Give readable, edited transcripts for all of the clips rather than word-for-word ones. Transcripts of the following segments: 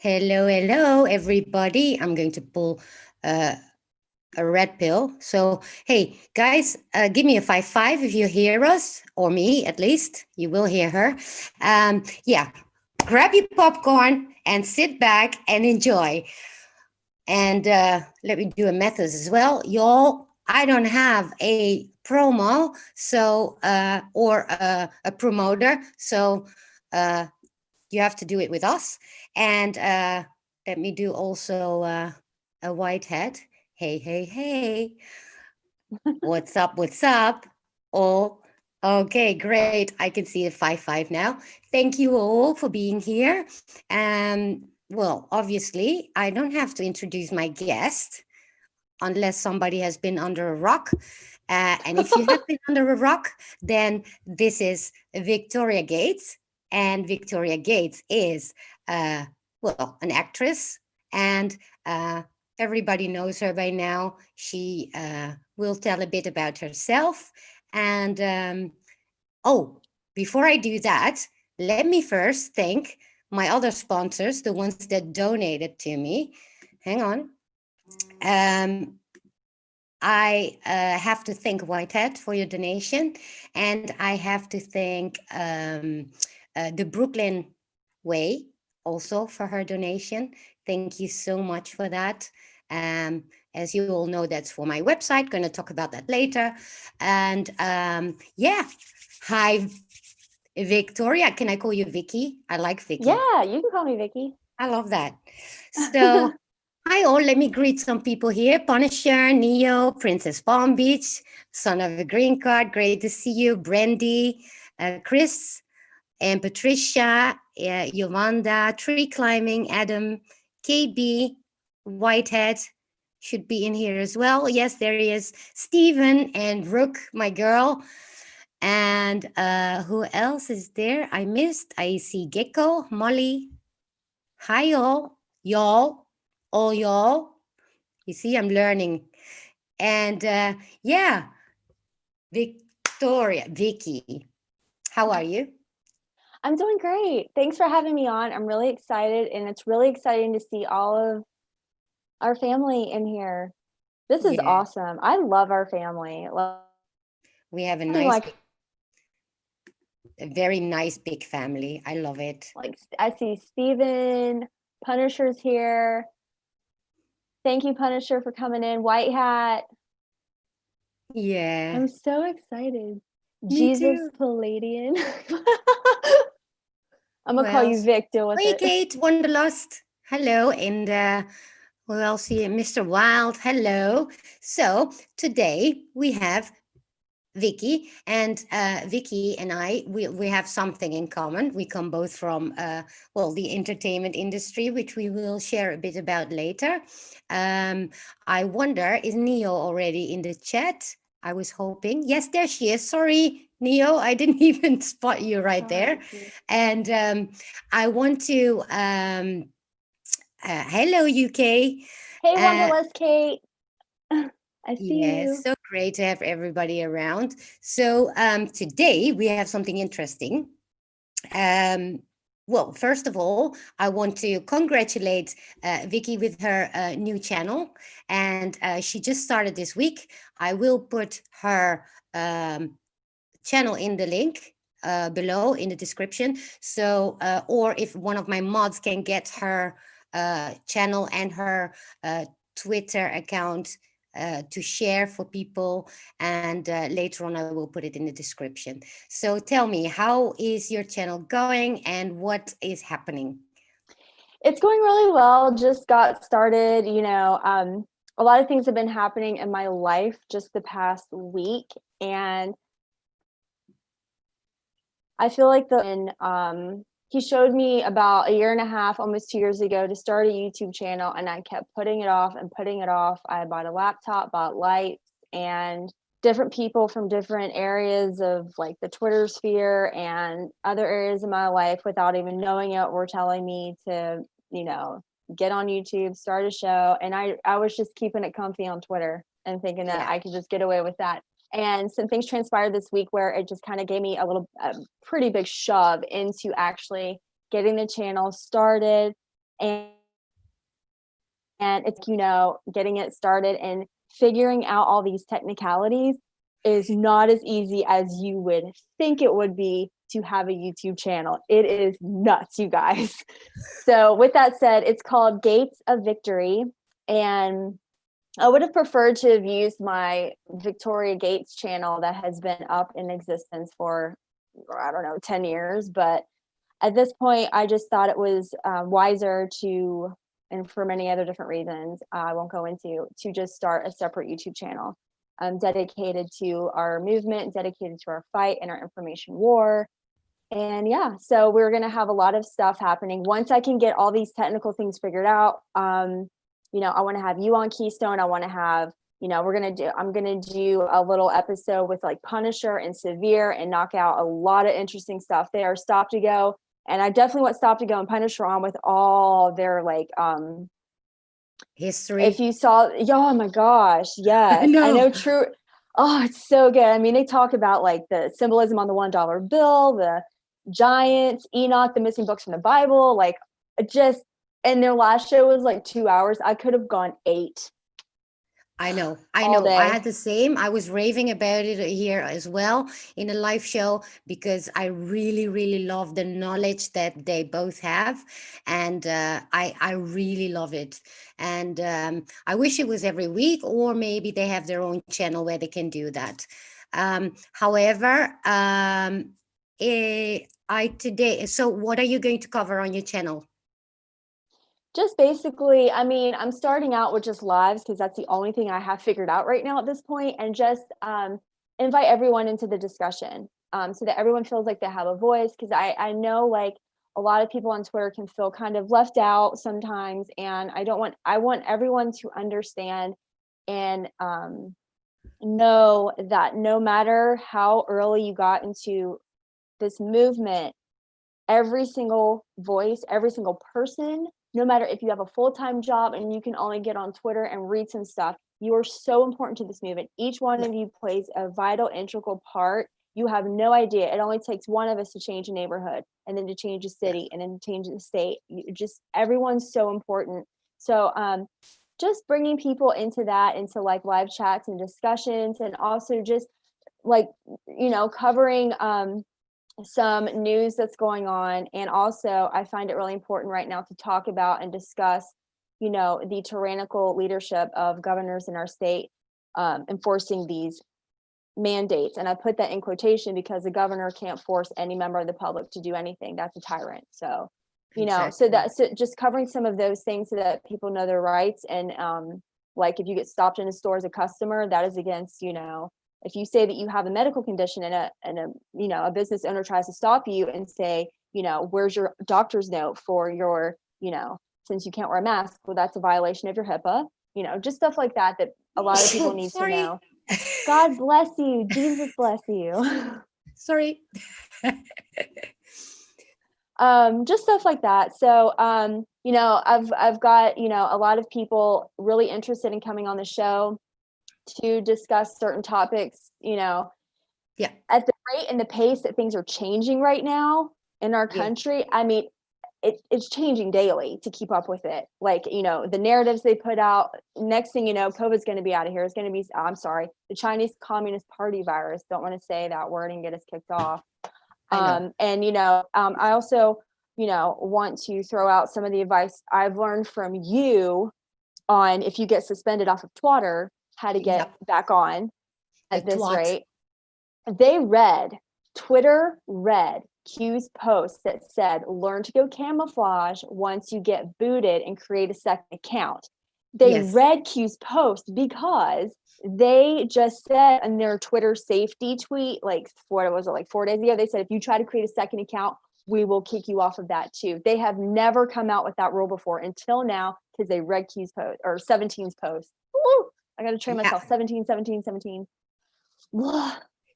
Hello, hello, everybody. I'm going to pull uh, a red pill. So, hey, guys, give me a 5 5 if you hear us, or me at least. You will hear her. Yeah, grab your popcorn and sit back and enjoy. And let me do a method as well. Y'all, I don't have a promo, so, or a promoter. So, uh, you have to do it with us. And let me do also a white hat. Hey, hey, hey. What's up? What's up? Oh, okay, great. I can see a 5 5 now. Thank you all for being here. Well, obviously, I don't have to introduce my guest unless somebody has been under a rock. And if you have been under a rock, then this is Victoria Gates. And Victoria Gates is, uh, well, an actress. And everybody knows her by now. She will tell a bit about herself. And oh, before I do that, let me first thank my other sponsors, the ones that donated to me. Hang on. Um, I have to thank Whitehead for your donation, and I have to thank the Brooklyn Way also for her donation. Thank you so much for that. As you all know, that's for my website. Going to talk about that later. And yeah, hi, Victoria. Can I call you Vicky? I like Vicky. Yeah, you can call me Vicky. I love that. So, hi all, let me greet some people here. Punisher, Neo, Princess Palm Beach, son of a green card, great to see you. Brandy, Chris, and Patricia, Yolanda, Tree Climbing, Adam, KB, Whitehead should be in here as well. Yes, there he is. Stephen and Rook, my girl. And who else is there? I missed. I see Gecko, Molly. Hi, y'all, all y'all. You see, I'm learning. And yeah, Victoria, Vicky, how are you? I'm doing great. Thanks for having me on. I'm really excited, and it's really exciting to see all of our family in here. This is Yeah, awesome. I love our family. we have a Like, a very nice big family. I love it. like I see Steven, Punisher's here. Thank you, Punisher, for coming in. White Hat. Yeah, I'm so excited. me Jesus too. Palladian. I'm Who gonna call you else? Vic. Deal with Hey, it. Kate, Wanderlust. Hello, and who else here? Mr. Wild. Hello. So today we have Vicky, and Vicky and I, we have something in common. We come both from, well, the entertainment industry, which we will share a bit about later. I wonder, is Neo already in the chat? I was hoping. Yes, there she is. Sorry, Neo, I didn't even spot you right there. Sorry. And I want to, hello, UK. Hey, Uh, Wanderlust Kate. I see Yes, you. so great to have everybody around. So today we have something interesting. Um, well, first of all, I want to congratulate Vicky with her new channel, and she just started this week. I will put her channel in the link below in the description. So, or if one of my mods can get her channel and her Twitter account to share for people, and later on I will put it in the description. So tell me, how is your channel going and what is happening? It's going really well. Just got started. A lot of things have been happening in my life just the past week, and I feel like he showed me about a year and a half, almost 2 years ago, to start a YouTube channel, and I kept putting it off and putting it off. I bought a laptop, bought lights, and different people from different areas of like the Twitter sphere and other areas of my life without even knowing it were telling me to, get on YouTube, start a show. And I was just keeping it comfy on Twitter and thinking that Yeah. I could just get away with that. And some things transpired this week where it just kind of gave me a pretty big shove into actually getting the channel started and it's, getting it started and figuring out all these technicalities is not as easy as you would think it would be to have a YouTube channel. It is nuts, you guys. So with that said, it's called Gates of Victory. And I would have preferred to have used my Victoria Gates channel that has been up in existence for, 10 years. But at this point, I just thought it was wiser to, and for many other different reasons I won't go into, to just start a separate YouTube channel dedicated to our movement, dedicated to our fight and our information war. And yeah, so we're going to have a lot of stuff happening. Once I can get all these technical things figured out, I want to have you on Keystone. I want to have, I'm going to do a little episode with like Punisher and Severe and knock out a lot of interesting stuff there. Stop to Go. And I definitely want Stop to Go and Punisher on with all their like, history. If you saw, oh my gosh, yes. I know true. Oh, it's so good. I mean, they talk about like the symbolism on the $1 bill, the giants, Enoch, the missing books from the Bible, like just, and their last show was like 2 hours. I could have gone 8. I know. I had the same. I was raving about it here as well in a live show because I really, really love the knowledge that they both have. And I really love it. And I wish it was every week, or maybe they have their own channel where they can do that. However, so what are you going to cover on your channel? Just basically, I mean, I'm starting out with just lives because that's the only thing I have figured out right now at this point, and just invite everyone into the discussion so that everyone feels like they have a voice, because I know like a lot of people on Twitter can feel kind of left out sometimes, and I want everyone to understand and know that no matter how early you got into this movement, every single voice, every single person, no matter if you have a full-time job and you can only get on Twitter and read some stuff, you are so important to this movement. Each one of you plays a vital, integral part. You have no idea. It only takes one of us to change a neighborhood, and then to change a city, and then to change the state. Everyone's so important. So just bringing people into like live chats and discussions, and also just like, covering some news that's going on. And also I find it really important right now to talk about and discuss, the tyrannical leadership of governors in our state enforcing these mandates. And I put that in quotation because the governor can't force any member of the public to do anything. That's a tyrant. So, Exactly. so just covering some of those things so that people know their rights. And like if you get stopped in a store as a customer, that is against, if you say that you have a medical condition and a business owner tries to stop you and say, where's your doctor's note for your, since you can't wear a mask, well, that's a violation of your HIPAA, just stuff like that a lot of people need to know. God bless you. Jesus bless you. Sorry. Just stuff like that. So, I've got, a lot of people really interested in coming on the show to discuss certain topics, Yeah. At the rate and the pace that things are changing right now in our country. I mean, it's changing daily to keep up with it. Like, the narratives they put out, next thing you know, COVID's going to be out of here. It's going to be, I'm sorry, the Chinese Communist Party virus. Don't want to say that word and get us kicked off. And, I also, want to throw out some of the advice I've learned from you on if you get suspended off of Twitter, how to get back on at this rate. Twitter read Q's post that said, learn to go camouflage once you get booted and create a second account. They read Q's post because they just said in their Twitter safety tweet, like, what was it, like 4 days ago, they said, if you try to create a second account, we will kick you off of that too. They have never come out with that rule before until now, because they read Q's post, or 17's post. Woo! I got to train myself. 17.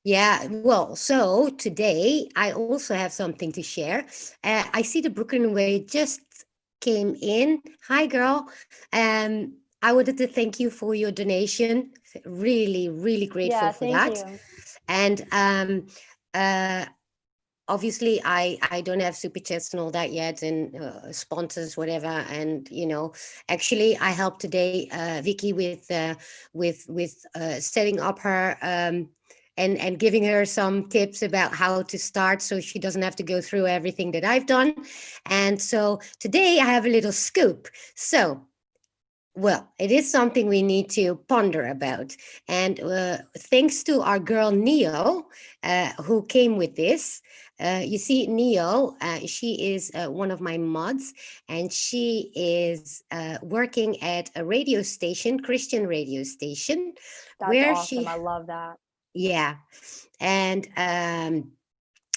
Yeah, well, so today I also have something to share. I see the Brooklyn Way just came in. Hi, girl. I wanted to thank you for your donation. Really, really grateful for that. You. And obviously I don't have super chats and all that yet, and sponsors, whatever. And actually I helped today Vicky with setting up her and giving her some tips about how to start, so she doesn't have to go through everything that I've done. And so today I have a little scoop. So, well, it is something we need to ponder about. And thanks to our girl Neo, who came with this. You see, Neo, she is one of my mods, and she is working at a radio station, Christian radio station, That's where awesome. I love that. yeah. And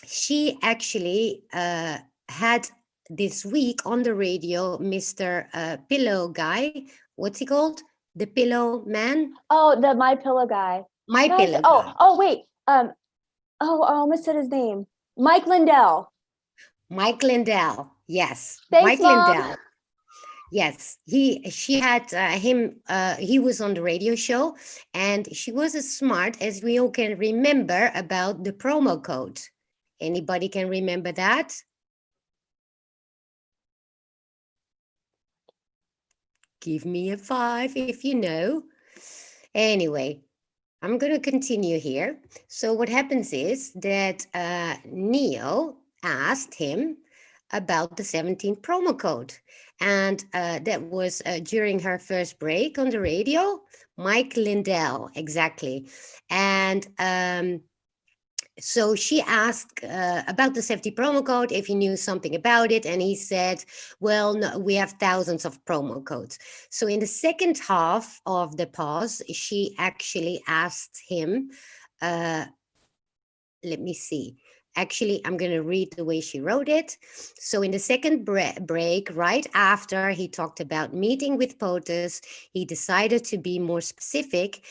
she actually had this week on the radio Mr. Pillow guy. What's he called? The Pillow Man? Oh, the My Pillow guy. My Guys, Pillow guy. oh, wait. I almost said his name. Mike Lindell. Mike Lindell. Yes. Thanks, Mike Mom. Lindell. Yes, she had him. He was on the radio show, and she was as smart as we all can remember about the promo code. Anybody can remember that? Give me a 5 if you know. Anyway, I'm going to continue here. So what happens is that Neo asked him about the 17th promo code. And that was during her first break on the radio. Mike Lindell, exactly. And so she asked about the 70 promo code, if he knew something about it. And he said, well, no, we have thousands of promo codes. So in the second half of the pause, she actually asked him, let me see. Actually, I'm going to read the way she wrote it. So in the second break, right after he talked about meeting with POTUS, he decided to be more specific.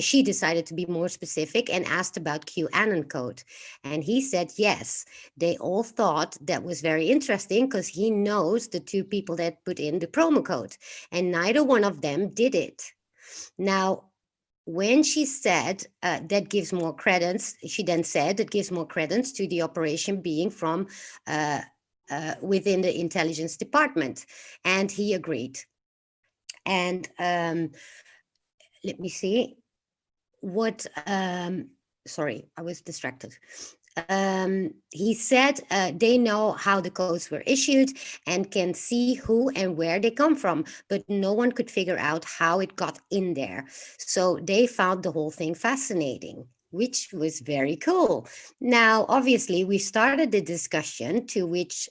She decided to be more specific and asked about QAnon code. And he said, yes, they all thought that was very interesting because he knows the two people that put in the promo code, and neither one of them did it. Now, when she said that gives more credence, she then said that gives more credence to the operation being from within the intelligence department. And he agreed. And let me see what, sorry, I was distracted. He said they know how the codes were issued and can see who and where they come from, but no one could figure out how it got in there. So they found the whole thing fascinating, which was very cool. Now, obviously, we started the discussion to which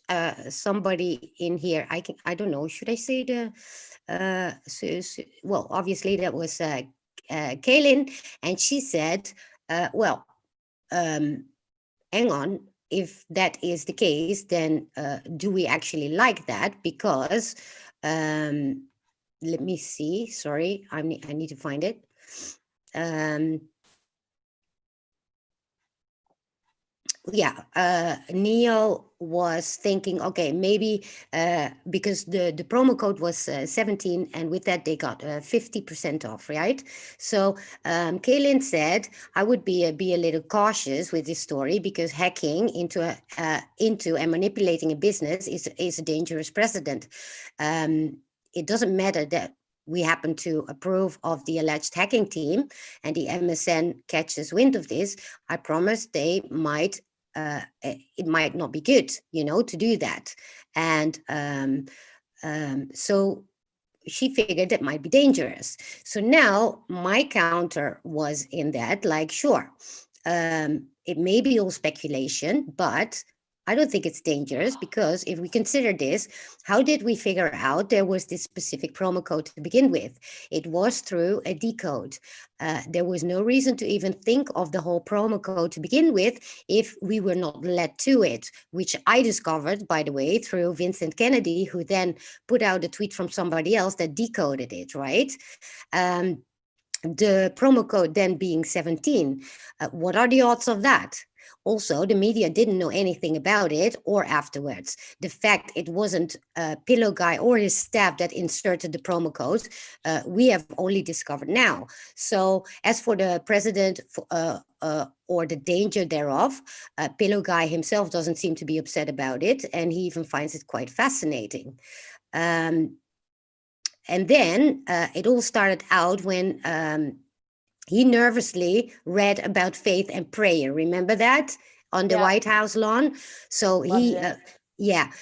somebody in here, I don't know, should I say the, well, obviously that was Kaylin, and she said, well, hang on, if that is the case, then do we actually like that? Because let me see, sorry, I need to find it. Yeah, Neo was thinking, okay, maybe because the promo code was 17, and with that they got 50% off, right? So Kaylin said, I would be a little cautious with this story because hacking into and manipulating a business is a dangerous precedent. It doesn't matter that we happen to approve of the alleged hacking team and the MSN catches wind of this. I promise they might it might not be good, to do that. And so she figured that might be dangerous. So now my counter was in that, like, sure, it may be all speculation, but I don't think it's dangerous, because if we consider this, how did we figure out there was this specific promo code to begin with? It was through a decode. There was no reason to even think of the whole promo code to begin with if we were not led to it, which I discovered, by the way, through Vincent Kennedy, who then put out a tweet from somebody else that decoded it, right? The promo code then being 17. What are the odds of that? Also, the media didn't know anything about it or afterwards. The fact it wasn't Pillow Guy or his staff that inserted the promo code, we have only discovered now. So as for the president or the danger thereof, Pillow Guy himself doesn't seem to be upset about it, and he even finds it quite fascinating. And then it all started out when he nervously read about faith and prayer. Remember that on the White House lawn? So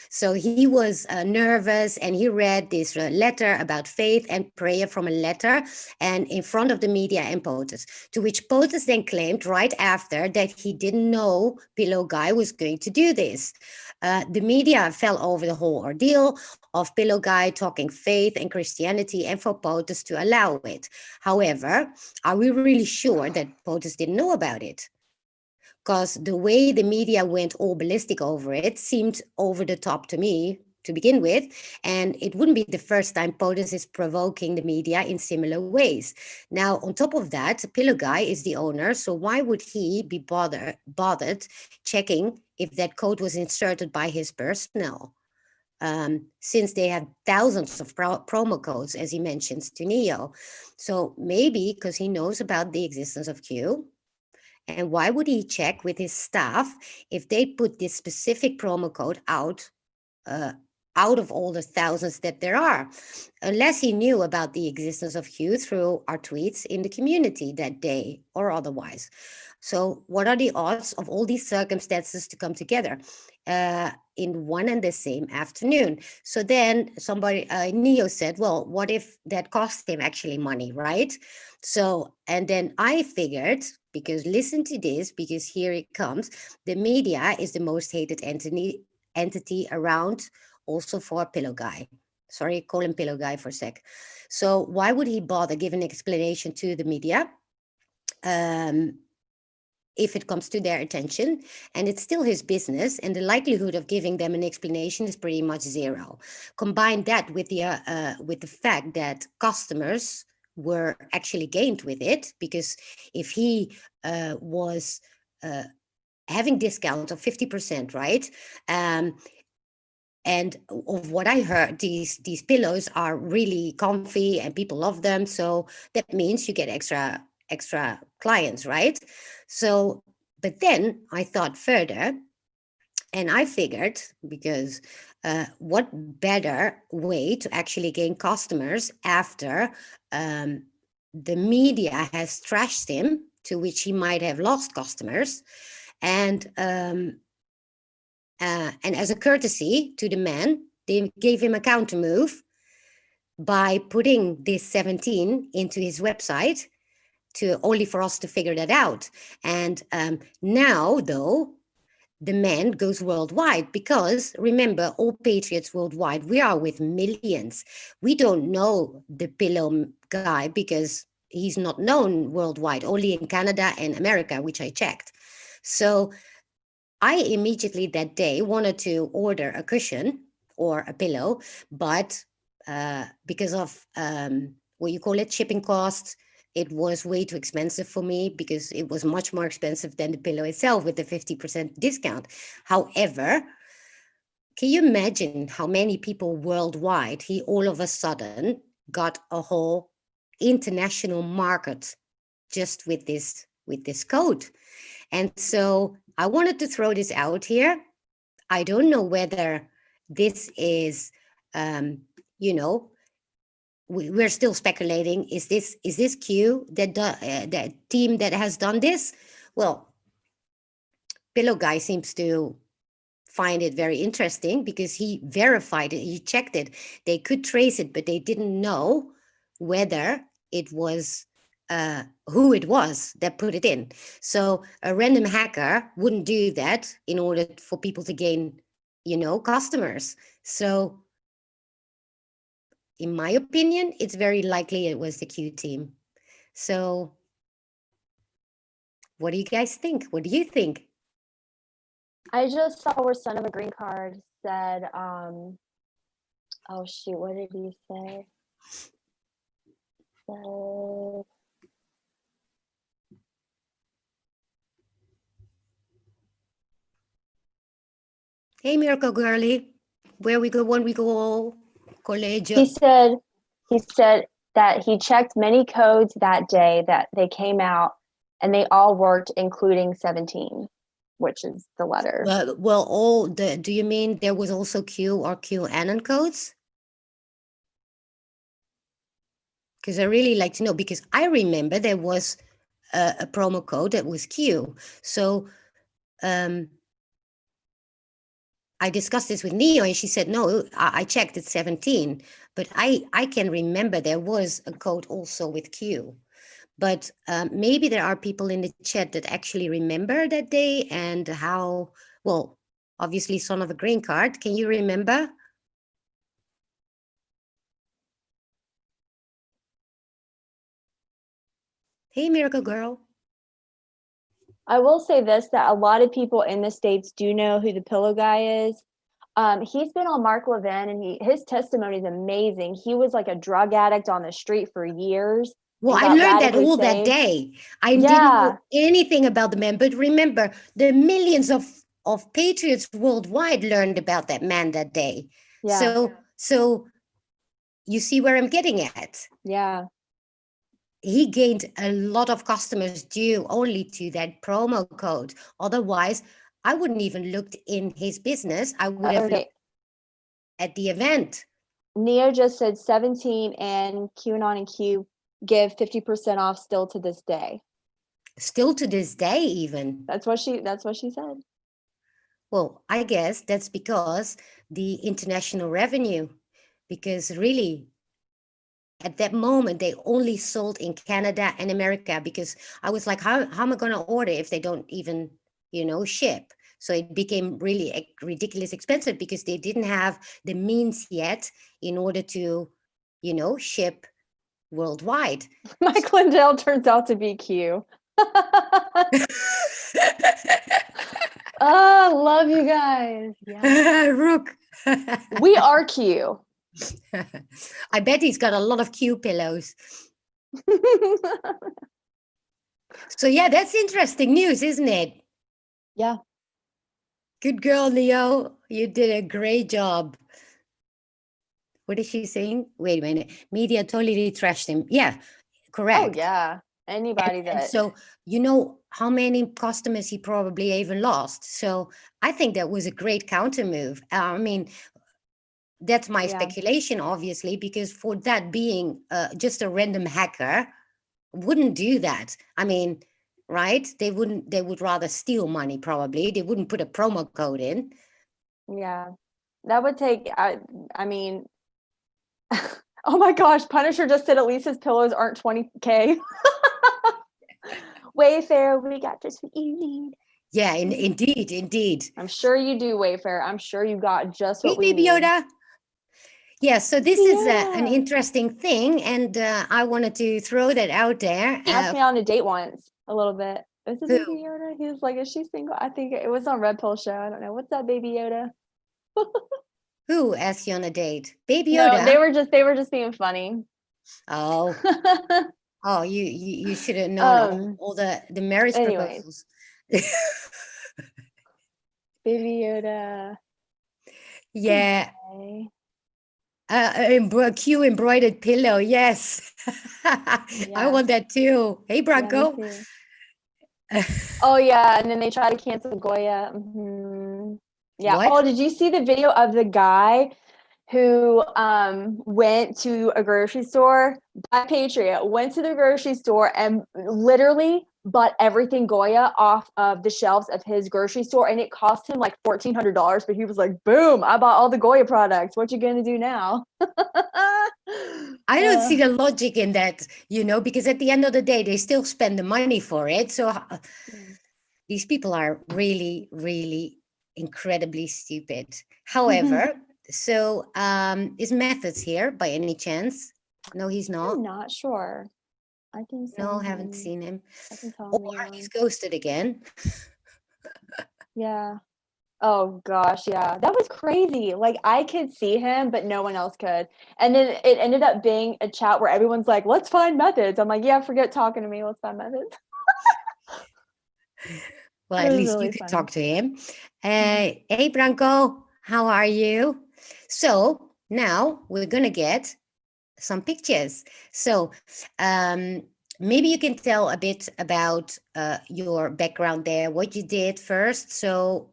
so he was nervous, and he read this letter about faith and prayer from a letter and in front of the media and POTUS, to which POTUS then claimed right after that he didn't know Pillow Guy was going to do this. The media fell over the whole ordeal of Pillow Guy talking faith and Christianity and for POTUS to allow it. However, are we really sure that POTUS didn't know about it? Because the way the media went all ballistic over it seemed over the top to me to begin with, and it wouldn't be the first time POTUS is provoking the media in similar ways. Now, on top of that, Pillow Guy is the owner, so why would he be bothered checking if that code was inserted by his personnel? Since they have thousands of promo codes, as he mentions to Neo. So maybe because he knows about the existence of Q. And why would he check with his staff if they put this specific promo code out of all the thousands that there are, unless he knew about the existence of Q through our tweets in the community that day or otherwise. So what are the odds of all these circumstances to come together in one and the same afternoon? So then somebody, Neo said, well, what if that cost him actually money, right? So, and then I figured, because listen to this, because here it comes, the media is the most hated entity around, also for Pillow Guy. Sorry, call him Pillow Guy for a sec. So why would he bother giving an explanation to the media if it comes to their attention? And it's still his business, and the likelihood of giving them an explanation is pretty much zero. Combine that with the fact that customers were actually gained with it, because if he was having discount of 50%, right? And of what I heard, these pillows are really comfy and people love them. So that means you get extra clients, right? So, but then I thought further, and I figured, because what better way to actually gain customers after the media has trashed him, to which he might have lost customers, and as a courtesy to the man, they gave him a counter move by putting this 17 into his website, to only for us to figure that out. And now, though, the man goes worldwide, because remember, all patriots worldwide, we are with millions. We don't know the Pillow Guy because he's not known worldwide, only in Canada and America, which I checked. So I immediately that day wanted to order a cushion or a pillow, but because of what you call it, shipping costs, it was way too expensive for me, because it was much more expensive than the pillow itself with the 50% discount. However, can you imagine how many people worldwide he all of a sudden got a whole international market just with this code? And so I wanted to throw this out here. I don't know whether this is, we're still speculating. Is this Q that team that has done this? Well, Pillow Guy seems to find it very interesting, because he verified it, he checked it. They could trace it, but they didn't know whether it was who it was that put it in. So a random hacker wouldn't do that in order for people to gain, customers. So in my opinion, it's very likely it was the Q team. So what do you guys think? What do you think? I just saw where Son of a Green Card said, oh shoot, what did he say? Hey, Miracle Girlie, where we go when we go college? He said that he checked many codes that day that they came out and they all worked, including 17, which is the letter. Well, do you mean there was also Q or QAnon codes? Because I really like to know, because I remember there was a promo code that was Q. So I discussed this with Neo and she said, no, I checked it's 17, but I can remember there was a code also with Q. But maybe there are people in the chat that actually remember that day and how, well, obviously son of a green card. Can you remember? Hey, Miracle Girl. I will say this, that a lot of people in the States do know who the Pillow Guy is. He's been on Mark Levin and his testimony is amazing. He was like a drug addict on the street for years. Well, I learned that all that day. I didn't know anything about the man, but remember, the millions of patriots worldwide learned about that man that day. Yeah. So you see where I'm getting at? Yeah. He gained a lot of customers due only to that promo code. Otherwise, I wouldn't even looked in his business. I would have looked at the event. Neo just said 17 and QAnon and Q give 50% off still to this day. Still to this day, even. That's what she said. Well, I guess that's because the international revenue, because really at that moment they only sold in Canada and America, because I was like, how am I going to order if they don't even, ship? So it became really ridiculous expensive because they didn't have the means yet in order to, ship worldwide. Mike Lindell turns out to be Q. Oh, love you guys. Yeah. Rook. We are Q. I bet he's got a lot of Q pillows. So yeah, that's interesting news, isn't it? Yeah. Good girl, Leo. You did a great job. What is she saying? Wait a minute. Media totally trashed him. Yeah, correct. Oh, yeah. Anybody and so, how many customers he probably even lost. So I think that was a great counter move. I mean, that's my speculation, obviously, because for that being just a random hacker wouldn't do that. I mean, right? They would rather steal money, probably. They wouldn't put a promo code in. Yeah, that would take, I mean, oh my gosh, Punisher just said at least his pillows aren't 20K. Wayfair, we got just what you need. Yeah, indeed. I'm sure you do, Wayfair. I'm sure you got just what we need. Hey, Baby Yoda. Yeah, so this is an interesting thing, and I wanted to throw that out there. He asked me on a date once, a little bit. Is it Baby Yoda? He was like, is she single? I think it was on Red Pill Show. I don't know. What's that, Baby Yoda? Who asked you on a date? Baby Yoda? No, they were just being funny. Oh. Oh, you should have known all the marriage proposals. Baby Yoda. Yeah. Q embroidered pillow. Yes. I want that too. Hey, Bronco. Oh yeah, and then they try to cancel Goya. Mm-hmm. Yeah. What? Oh, did you see the video of the guy who went to a grocery store? Black Patriot went to the grocery store and literally bought everything Goya off of the shelves of his grocery store, and it cost him like $1,400. But he was like, "Boom! I bought all the Goya products. What you gonna do now?" I don't see the logic in that, because at the end of the day, they still spend the money for it. So these people are really, really incredibly stupid. However, so is Methods here by any chance? No, he's not. I'm not sure. I can haven't seen him. Or he's ghosted again. Yeah. Oh gosh, yeah. That was crazy. Like I could see him, but no one else could. And then it ended up being a chat where everyone's like, let's find Methods. I'm like, yeah, forget talking to me. Let's find Methods. Well, It at was least really you could funny. talk to him. Hey, Branko, how are you? So now we're going to get some pictures. So maybe you can tell a bit about your background there, what you did first. So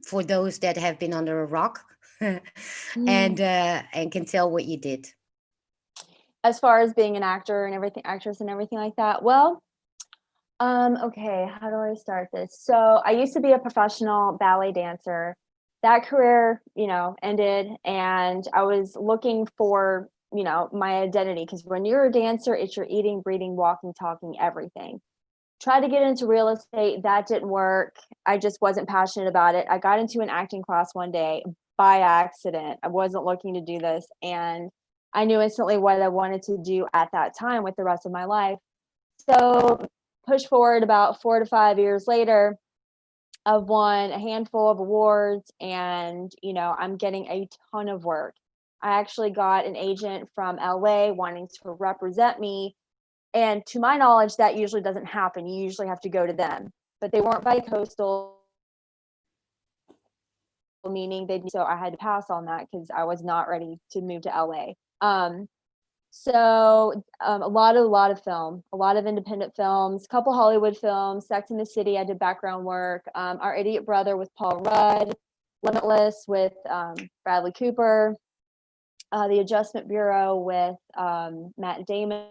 for those that have been under a rock and can tell what you did. As far as being an actor and everything, actress and everything like that. Well, okay, how do I start this? So I used to be a professional ballet dancer. That career, ended, and I was looking for, my identity, because when you're a dancer, it's your eating, breathing, walking, talking, everything. Tried to get into real estate, that didn't work. I just wasn't passionate about it. I got into an acting class one day by accident. I wasn't looking to do this, and I knew instantly what I wanted to do at that time with the rest of my life. So push forward about 4 to 5 years later, I've won a handful of awards, and I'm getting a ton of work. I actually got an agent from LA wanting to represent me, and to my knowledge, that usually doesn't happen. You usually have to go to them, but they weren't bi-coastal, meaning so I had to pass on that because I was not ready to move to LA. So a lot of film, a lot of independent films, a couple Hollywood films, Sex and the City, I did background work. Our Idiot Brother with Paul Rudd, Limitless with Bradley Cooper, The Adjustment Bureau with Matt Damon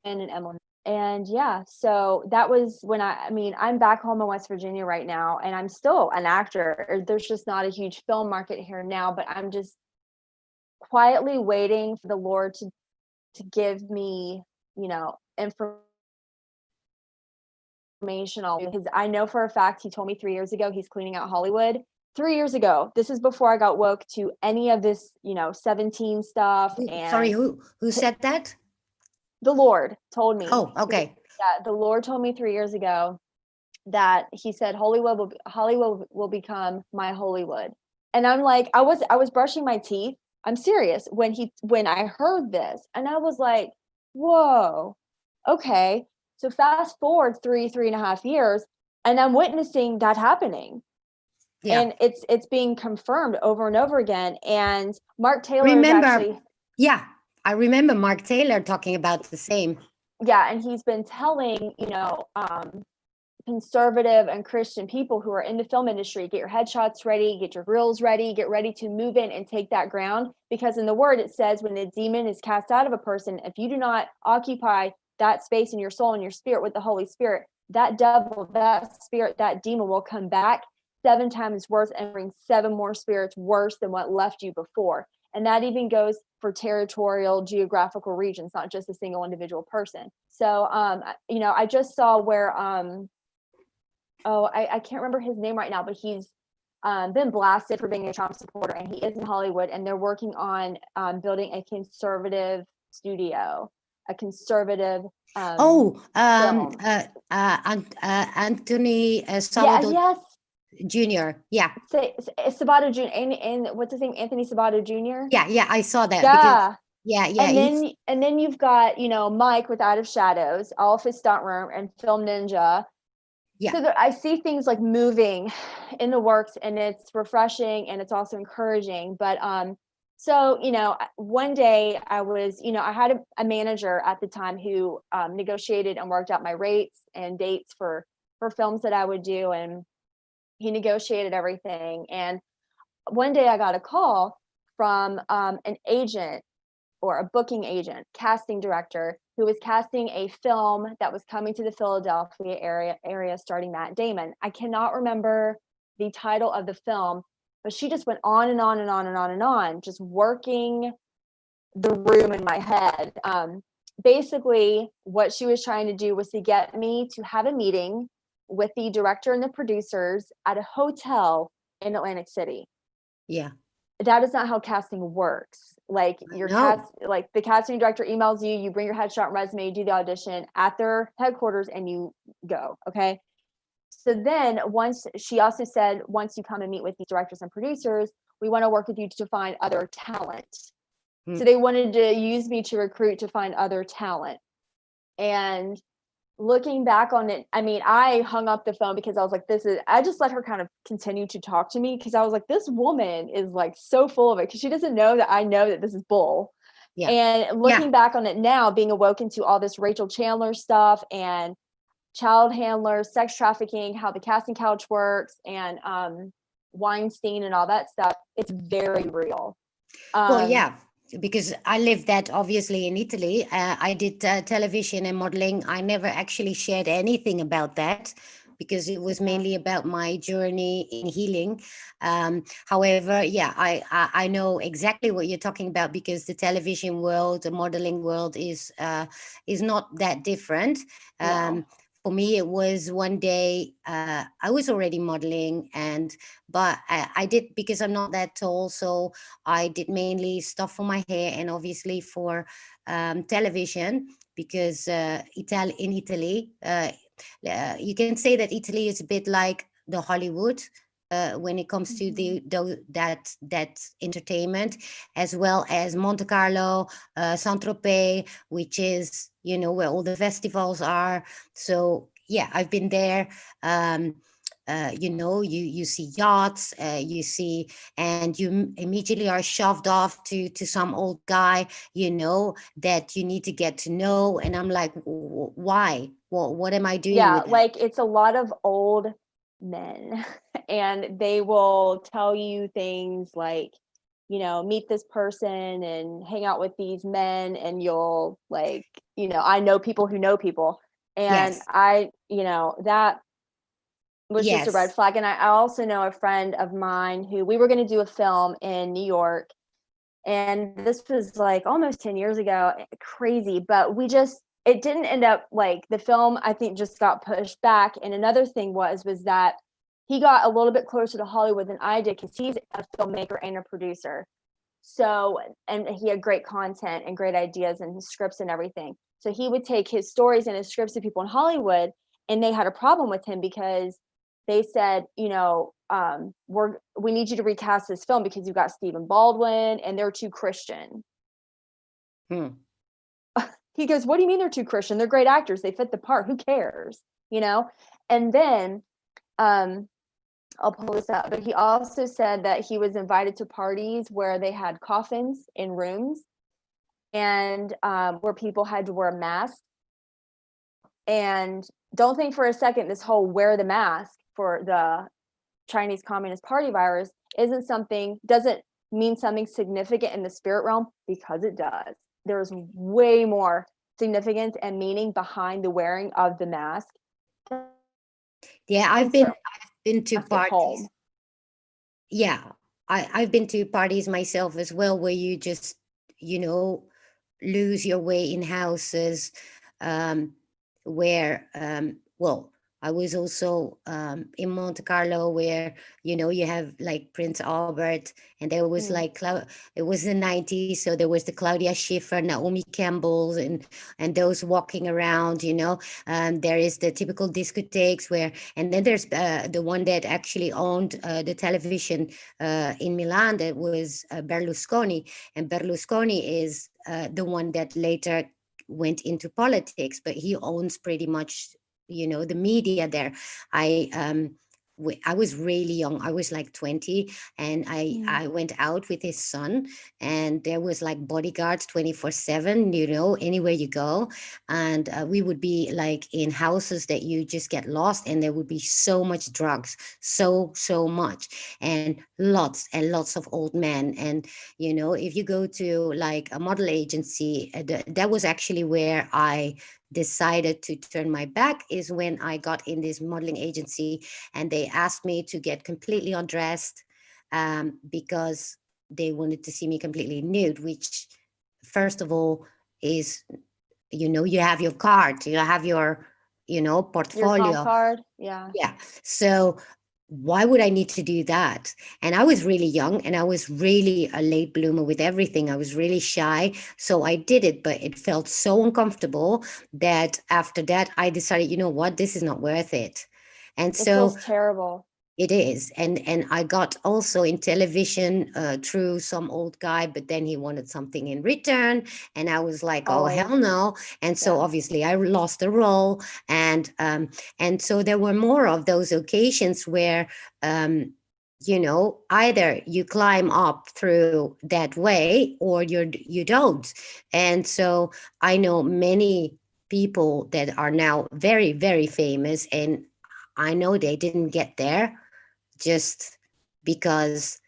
and Emily. And yeah, so that was when I'm back home in West Virginia right now, and I'm still an actor. There's just not a huge film market here now, but I'm just quietly waiting for the Lord to give me, informational, because I know for a fact he told me 3 years ago he's cleaning out Hollywood. 3 years ago. This is before I got woke to any of this, 17 stuff. And Sorry, who said that? The Lord told me. Oh, okay. Yeah, the Lord told me 3 years ago that he said Hollywood will become my Hollywood. And I'm like, I was brushing my teeth. I'm serious when I heard this, and I was like, whoa, okay. So fast forward 3.5 years, and I'm witnessing that happening. Yeah. And it's being confirmed over and over again. And Mark Taylor Remember, is actually, yeah, I remember Mark Taylor talking about the same. yeah, and he's been telling, conservative and Christian people who are in the film industry, get your headshots ready, get your grills ready, get ready to move in and take that ground. Because in the word, it says when a demon is cast out of a person, if you do not occupy that space in your soul and your spirit with the Holy Spirit, that devil, that spirit, that demon will come back 7 times worse and bring 7 more spirits worse than what left you before. And that even goes for territorial geographical regions, not just a single individual person. So, I just saw where, I can't remember his name right now, but he's been blasted for being a Trump supporter, and he is in Hollywood, and they're working on building a conservative studio, a conservative Anthony Sabato Jr. Yeah. Sabato Jr. and what's his name? Anthony Sabato Jr. Yeah, I saw that. Yeah. Yeah. And then you've got, Mike with Out of Shadows, all of his stunt room, and Film Ninja. Yeah. So I see things like moving in the works, and it's refreshing, and it's also encouraging. But so one day I was, I had a manager at the time who negotiated and worked out my rates and dates for films that I would do, and he negotiated everything. And one day I got a call from an agent, or a booking agent, casting director, who was casting a film that was coming to the Philadelphia area starring Matt Damon. I cannot remember the title of the film, but she just went on and on and on and on and on, just working the room in my head. Basically, what she was trying to do was to get me to have a meeting with the director and the producers at a hotel in Atlantic City. Yeah. That is not how casting works. Like the casting director emails you, you bring your headshot and resume, you do the audition at their headquarters, and you go. Okay. So then she also said, once you come and meet with these directors and producers, we want to work with you to find other talent. So they wanted to use me to recruit to find other talent. And looking back on it, I mean, I hung up the phone because I was like, I just let her kind of continue to talk to me because I was like, this woman is like so full of it because she doesn't know that I know that this is bull. Yeah. And Yeah. looking back on it now, being awoken to all this Rachel Chandler stuff and child handlers, sex trafficking, how the casting couch works, and Weinstein and all that stuff, it's very real. Well, yeah, because I lived that obviously in Italy. I did television and modeling. I never actually shared anything about that because it was mainly about my journey in healing. However, yeah, I know exactly what you're talking about because the television world, the modeling world is not that different. No. For me, it was one day I was already modeling, but I did, because I'm not that tall, so I did mainly stuff for my hair and obviously for television, because in Italy, you can say that Italy is a bit like the Hollywood. When it comes to that entertainment, as well as Monte Carlo, Saint-Tropez, which is, where all the festivals are. So yeah, I've been there. You see yachts, you see, and you immediately are shoved off to some old guy, that you need to get to know. And I'm like, why? Well, what am I doing with that? Like it's a lot of old men and they will tell you things like, meet this person and hang out with these men and you'll like, I know people who know people. And Yes. that was just a red Yes. flag. And I also know a friend of mine who we were going to do a film in New York. And this was like almost 10 years ago, crazy, but it didn't end up, like, the film, I think, just got pushed back. And another thing was that he got a little bit closer to Hollywood than I did because he's a filmmaker and a producer. So, and he had great content and great ideas and his scripts and everything. So he would take his stories and his scripts to people in Hollywood, and they had a problem with him because they said, we need you to recast this film because you've got Stephen Baldwin and they're too Christian. He goes, what do you mean they're too Christian? They're great actors. They fit the part. Who cares? And then I'll pull this up, but he also said that he was invited to parties where they had coffins in rooms and where people had to wear masks. And don't think for a second this whole wear the mask for the Chinese Communist Party virus doesn't mean something significant in the spirit realm, because it does. There's way more significance and meaning behind the wearing of the mask. Yeah, I've been to parties. Yeah, I've been to parties myself as well, where you just, lose your way in houses, where, well, I was also in Monte Carlo, where, you have like Prince Albert, and there was like, it was the 90s. So there was the Claudia Schiffer, Naomi Campbell, and those walking around, there is the typical discotheques and then there's the one that actually owned the television in Milan, that was Berlusconi. And Berlusconi is the one that later went into politics, but he owns pretty much, the media there. I was really young. I was like 20, and I went out with his son, and there was like bodyguards 24/7, anywhere you go. And we would be like in houses that you just get lost, and there would be so much drugs, so much, and lots of old men. And, if you go to like a model agency, that was actually where I decided to turn my back, is when I got in this modeling agency, and they asked me to get completely undressed because they wanted to see me completely nude, which first of all is, you have your card, you have your, portfolio. Your comp card. Yeah. So why would I need to do that? And I was really young, and I was really a late bloomer with everything. I was really shy. So I did it, but it felt so uncomfortable that after that, I decided, you know what, this is not worth it. And it feels terrible. It is, and I got also in television through some old guy, but then he wanted something in return, and I was like, oh Always. hell no! And so Yeah. obviously I lost the role, and so there were more of those occasions where either you climb up through that way or you don't, and so I know many people that are now very very famous, and I know they didn't get there just because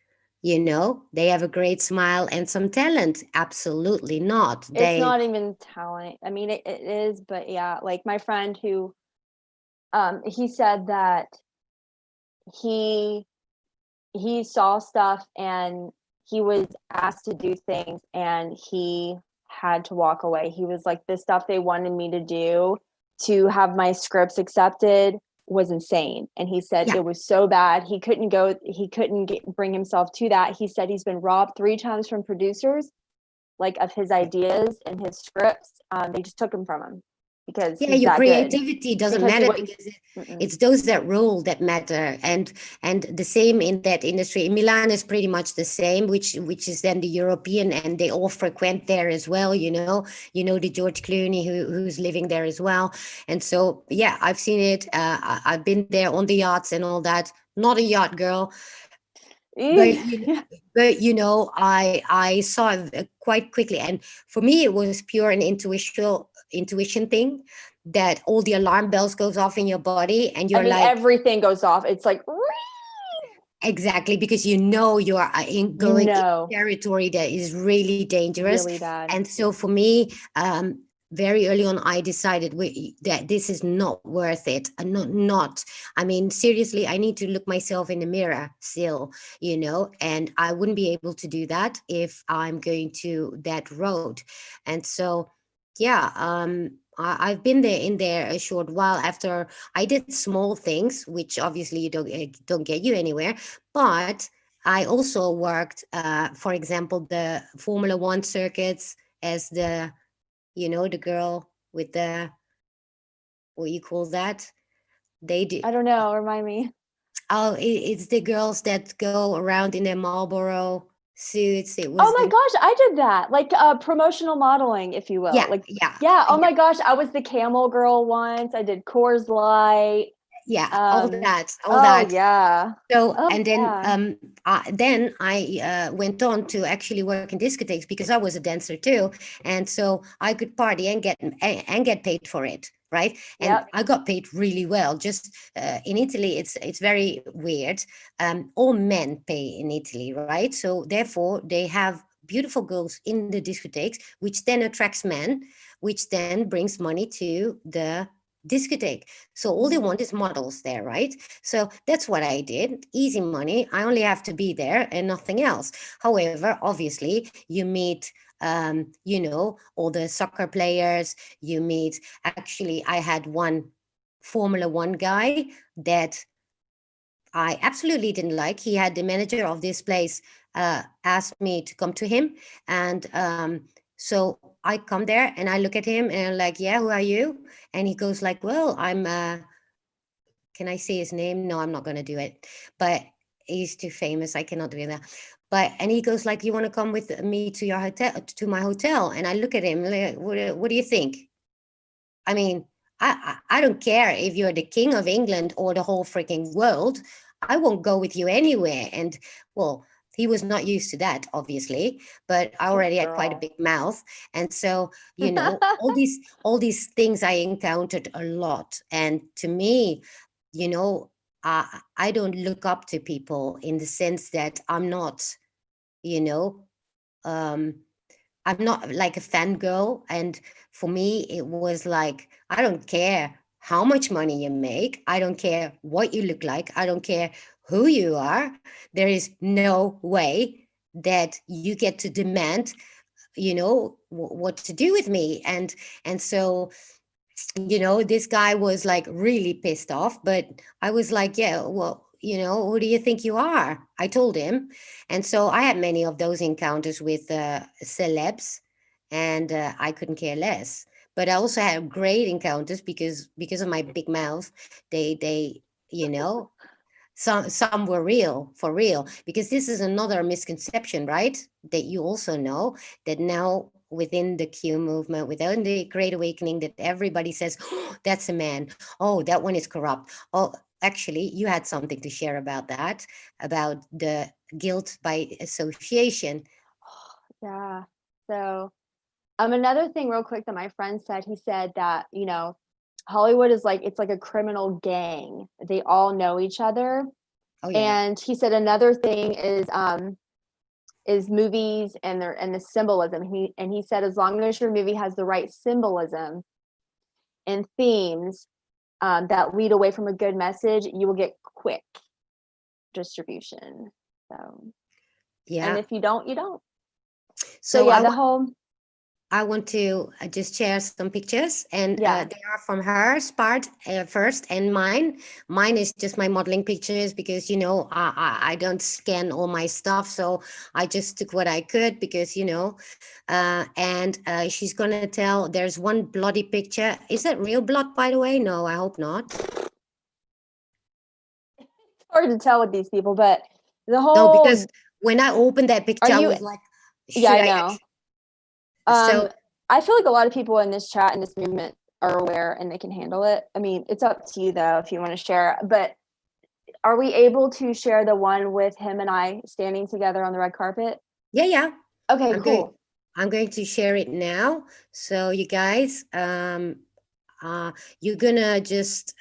they have a great smile and some talent. Absolutely not. It's They not even talent. I mean, it is, but yeah, like my friend who, he said that he he saw stuff and he was asked to do things and he had to walk away. He was like, the stuff they wanted me to do to have my scripts accepted was insane. And he said yeah it was so bad. He couldn't bring himself to that. He said he's been robbed 3 times from producers, like of his ideas and his scripts. They just took him from him because yeah he's your that good. creativity doesn't Because he matter wouldn't. because it's those that rule that matter, and the same in that industry. In Milan is pretty much the same, which is then the European, and they all frequent there as well. The George Clooney who's living there as well. And so yeah, I've seen it. I've been there on the yachts and all that. Not a yacht girl, but I saw it quite quickly, and for me it was pure an intuition thing, that all the alarm bells goes off in your body and I you're mean, like, everything goes off. It's like, exactly, because you are going in territory that is really dangerous. really bad. And so for me, very early on, I decided that this is not worth it. And not, I mean, seriously, I need to look myself in the mirror still, and I wouldn't be able to do that if I'm going to that road. And so, yeah, I've been there in there a short while after I did small things, which obviously you don't get you anywhere. But I also worked, for example, the Formula One circuits as the girl with the, what you call that? They do. I don't know. Remind me. Oh, it's the girls that go around in their Marlboro suits. It Oh was my the, gosh, I did that. Like promotional modeling, if you will. yeah, Like, yeah, yeah. Oh yeah, my gosh, I was the camel girl once. I did Coors Light. yeah, all Um, that, all oh that. yeah. So, Oh and yeah. then I went on to actually work in discotheques because I was a dancer too, and so I could party and get paid for it, right? And Yep. I got paid really well. Just in Italy, it's very weird. All men pay in Italy, right? So therefore, they have beautiful girls in the discotheques, which then attracts men, which then brings money to the discotheque. So all they Mhm. want is models there, right? So that's what I did. Easy money. I only have to be there and nothing else. However, obviously, you meet, all the soccer players. You meet. Actually, I had one Formula One guy that I absolutely didn't like. He had the manager of this place asked me to come to him, and so I come there and I look at him and I'm like, "Yeah, who are you?" And he goes like, "Well, I'm." Can I say his name? No, I'm not going to do it. But he's too famous. I cannot do that. But and he goes like, "You want to come with me to your hotel, to my hotel?" And I look at him like, "What do you think?" I mean, I don't care if you're the king of England or the whole freaking world. I won't go with you anywhere. And well, he was not used to that, obviously, but I already had quite a Girl. big mouth. And so, all these things I encountered a lot. And to me, you know, I don't look up to people in the sense that I'm not, you know, um, I'm not like a fangirl. And for me, it was like, I don't care how much money you make. I don't care what you look like. I don't care who you are. There is no way that you get to demand, what to do with me. And so, this guy was like really pissed off, but I was like, yeah, well, who do you think you are? I told him. And so I had many of those encounters with celebs, and I couldn't care less. But I also had great encounters because of my big mouth. They, you know, some were real, for real, because this is another misconception, right? That you also know, that now within the Q movement, within the Great Awakening, that everybody says, oh, that's a man. Oh, that one is corrupt. Oh, actually, you had something to share about that, about the guilt by association. Yeah. So, another thing real quick that my friend said, he said that, Hollywood is like, it's like a criminal gang. They all know each other. Oh yeah. And he said another thing is movies and the symbolism. He said as long as your movie has the right symbolism and themes that lead away from a good message, you will get quick distribution. So, Yeah. and if you don't, you don't. So yeah, the whole. I want to just share some pictures, and Yeah. they are from hers part first, and mine. Mine is just my modeling pictures because, I don't scan all my stuff. So I just took what I could because, and she's going to tell, there's one bloody picture. Is that real blood, by the way? No, I hope not. It's hard to tell with these people, but the whole. No, because when I opened that picture, I you, was like, yeah, I know. So I feel like a lot of people in this chat and this movement are aware and they can handle it. I mean, it's up to you though if you want to share. But are we able to share the one with him and I standing together on the red carpet? Yeah. Okay, cool. I'm going to share it now. So you guys, you're gonna just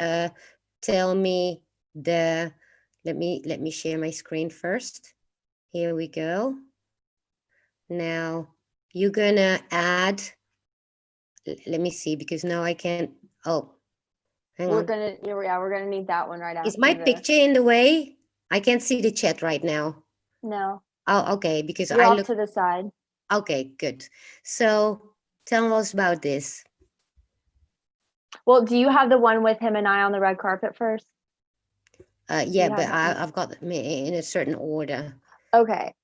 tell me the. Let me share my screen first. Here we go. Now you're gonna add. Let me see, because now I can't. Oh, hang on. We're gonna need that one right after. Is my picture in the way? I can't see the chat right now. No. Oh, okay. Because You're I off look to the side. Okay, good. So tell us about this. Well, do you have the one with him and I on the red carpet first? Yeah, but I've got them in a certain order. Okay.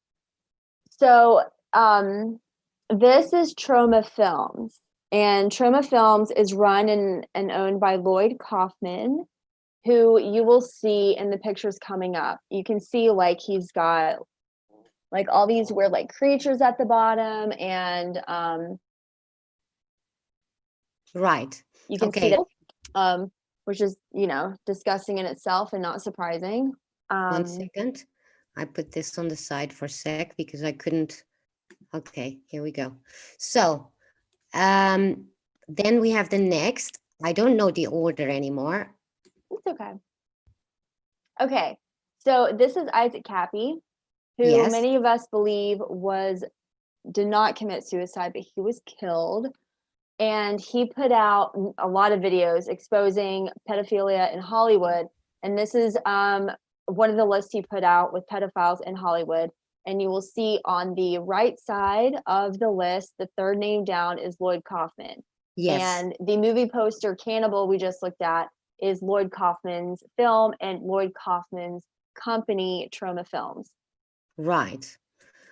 So this is Troma Films, and Troma Films is run and owned by Lloyd Kaufman, who you will see in the pictures coming up. You can see like he's got like all these weird like creatures at the bottom, and right. You can see that, which is disgusting in itself and not surprising. 1 second. I put this on the side for a sec because I couldn't. Okay, here we go. So then we have the next. I don't know the order anymore. It's okay. Okay, so this is Isaac Kappy, who many of us believe did not commit suicide, but he was killed. And he put out a lot of videos exposing pedophilia in Hollywood. And this is one of the lists he put out with pedophiles in Hollywood. And you will see on the right side of the list, the third name down is Lloyd Kaufman. Yes. And the movie poster Cannibal we just looked at is Lloyd Kaufman's film and Lloyd Kaufman's company, Troma Films. Right.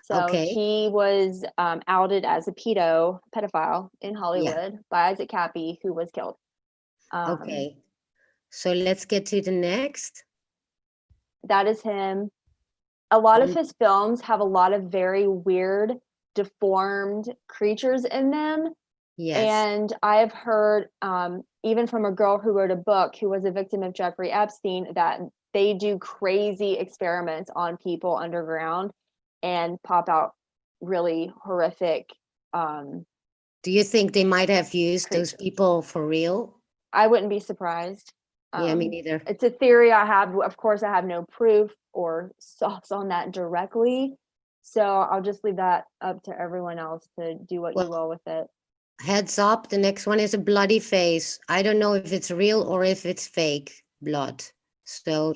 So he was outed as a pedophile in Hollywood by Isaac Kappy, who was killed. Okay. So let's get to the next. That is him. A lot of his films have a lot of very weird, deformed creatures in them. Yes. And I have heard, even from a girl who wrote a book who was a victim of Jeffrey Epstein, that they do crazy experiments on people underground and pop out really horrific. Do you think they might have used those people for real? I wouldn't be surprised. Yeah, me neither. It's a theory I have. Of course, I have no proof or source on that directly. So I'll just leave that up to everyone else to do what you will with it. Heads up, the next one is a bloody face. I don't know if it's real or if it's fake blood. So,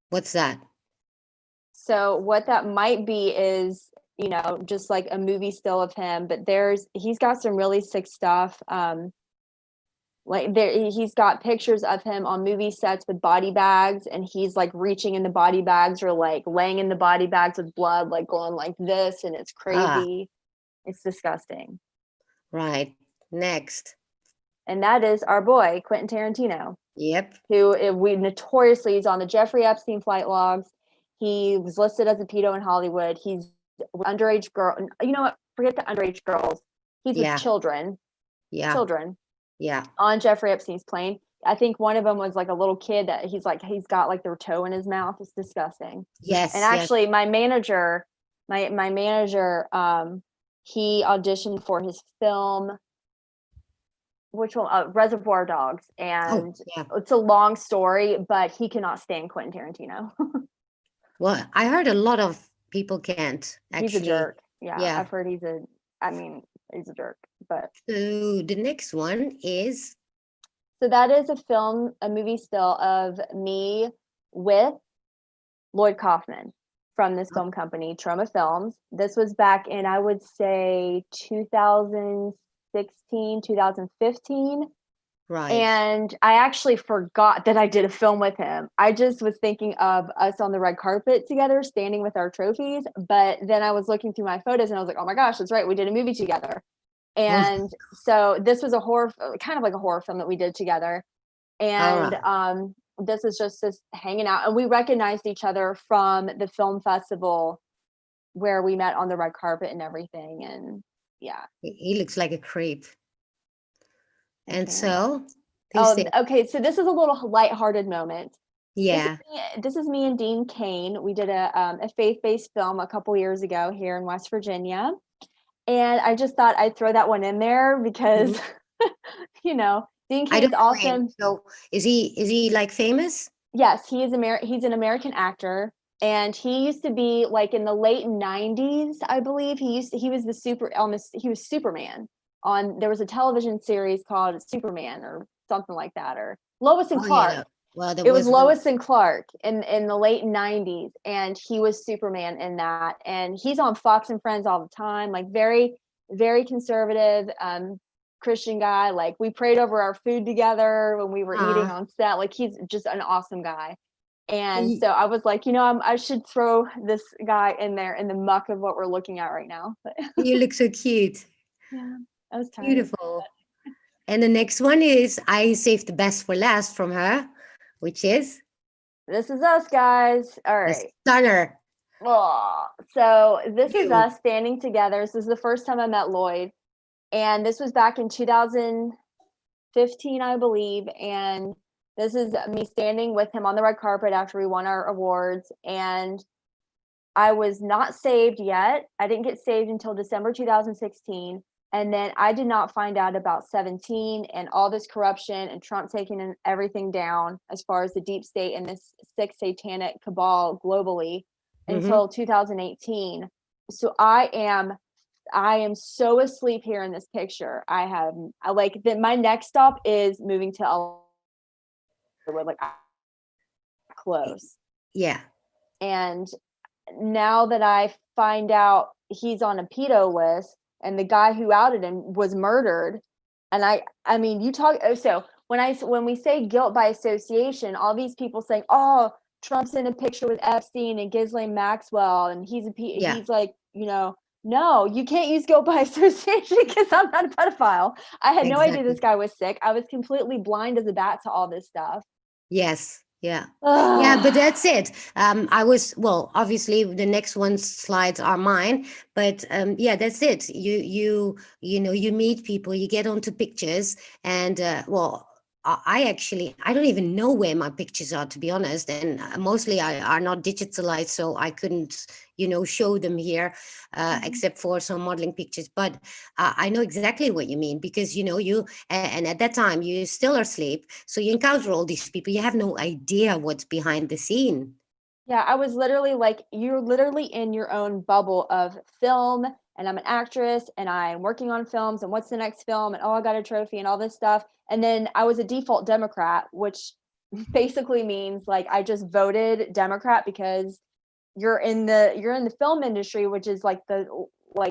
What's that? So what that might be is, just like a movie still of him, but he's got some really sick stuff. He's got pictures of him on movie sets with body bags, and he's like reaching in the body bags or like laying in the body bags with blood, like going like this, and it's crazy. It's disgusting. Right. Next. And that is our boy, Quentin Tarantino. Yep. we notoriously is on the Jeffrey Epstein flight logs. He was listed as a pedo in Hollywood. He's underage girl. You know what? Forget the underage girls. He's with Yeah. children Yeah. Yeah. on Jeffrey Epstein's plane. I think one of them was like a little kid that he's got like their toe in his mouth. It's disgusting. Yes. And actually, my manager, he auditioned for his film, which one? Reservoir Dogs, and it's a long story, but he cannot stand Quentin Tarantino. Well, I heard a lot of people can't actually. He's a jerk. Yeah, I've heard he's a jerk. But so the next one is. So that is a movie still of me with Lloyd Kaufman from this film company, Troma Films. This was back in, I would say, 2016, 2015. Right. And I actually forgot that I did a film with him. I just was thinking of us on the red carpet together, standing with our trophies. But then I was looking through my photos and I was like, oh my gosh, that's right. We did a movie together. And so this was kind of like a horror film that we did together. And this is just hanging out. And we recognized each other from the film festival where we met on the red carpet and everything. And yeah. He looks like a creep. And so. Okay. So this is a little lighthearted moment. Yeah. This is me and Dean Cain. We did a faith-based film a couple years ago here in West Virginia. And I just thought I'd throw that one in there because, Dean Cain's awesome. So is he like famous? Yes, he's an American actor. And he used to be like in the late 90s, I believe. He was Superman there was a television series called Superman or something like that, or Lois and Clark. Yeah. Well, it was Lois and Clark in the late 90s, and he was Superman in that. And he's on Fox and Friends all the time, like very, very conservative Christian guy. Like we prayed over our food together when we were eating on set. Like he's just an awesome guy. And so I was like, I should throw this guy in there in the muck of what we're looking at right now. You look so cute. Yeah, I was tired. Beautiful. And the next one is I saved the best for last from her, which is This Is Us, guys. All right. Stunner. Oh, so this is us standing together. This is the first time I met Lloyd. And this was back in 2015, I believe. And this is me standing with him on the red carpet after we won our awards. And I was not saved yet. I didn't get saved until December 2016. And then I did not find out about 17 and all this corruption and Trump taking everything down as far as the deep state and this sick satanic cabal globally until 2018. So I am so asleep here in this picture. My next stop is moving to like close. Yeah. And now that I find out he's on a pedo list, and the guy who outed him was murdered. And I mean, so when we say guilt by association, all these people saying, oh, Trump's in a picture with Epstein and Ghislaine Maxwell, and he's like, no, you can't use guilt by association because I'm not a pedophile. I had no idea this guy was sick. I was completely blind as a bat to all this stuff. Yes. Yeah. Yeah, but that's it. Obviously the next one slides are mine, but that's it. You meet people, you get onto pictures, and I don't even know where my pictures are, to be honest, and mostly are not digitalized, so I couldn't show them here except for some modeling pictures. But I know exactly what you mean, because you and at that time you still are asleep, so you encounter all these people, you have no idea what's behind the scene. Yeah, I was literally like, you're literally in your own bubble of film, and I'm an actress and I'm working on films, and what's the next film, and I got a trophy and all this stuff. And then I was a default Democrat, which basically means like I just voted Democrat because you're in the film industry, which is like the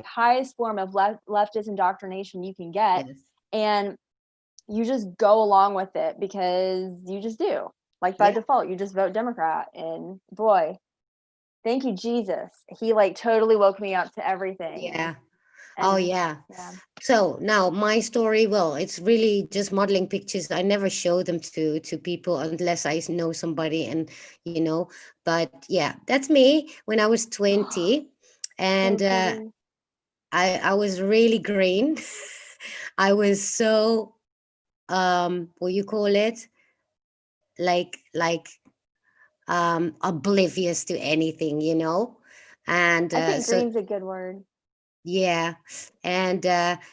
highest form of leftist indoctrination you can get. Yes. And you just go along with it because you just do. Like by default, you just vote Democrat. And boy, thank you, Jesus. He totally woke me up to everything. Yeah. Oh, And yeah. yeah. So now my story, well, it's really just modeling pictures. I never show them to people unless I know somebody, and but yeah, that's me when I was 20. So And pretty. I was really green. I was so what you call it, like oblivious to anything, and I think so green's a good word. yeah. And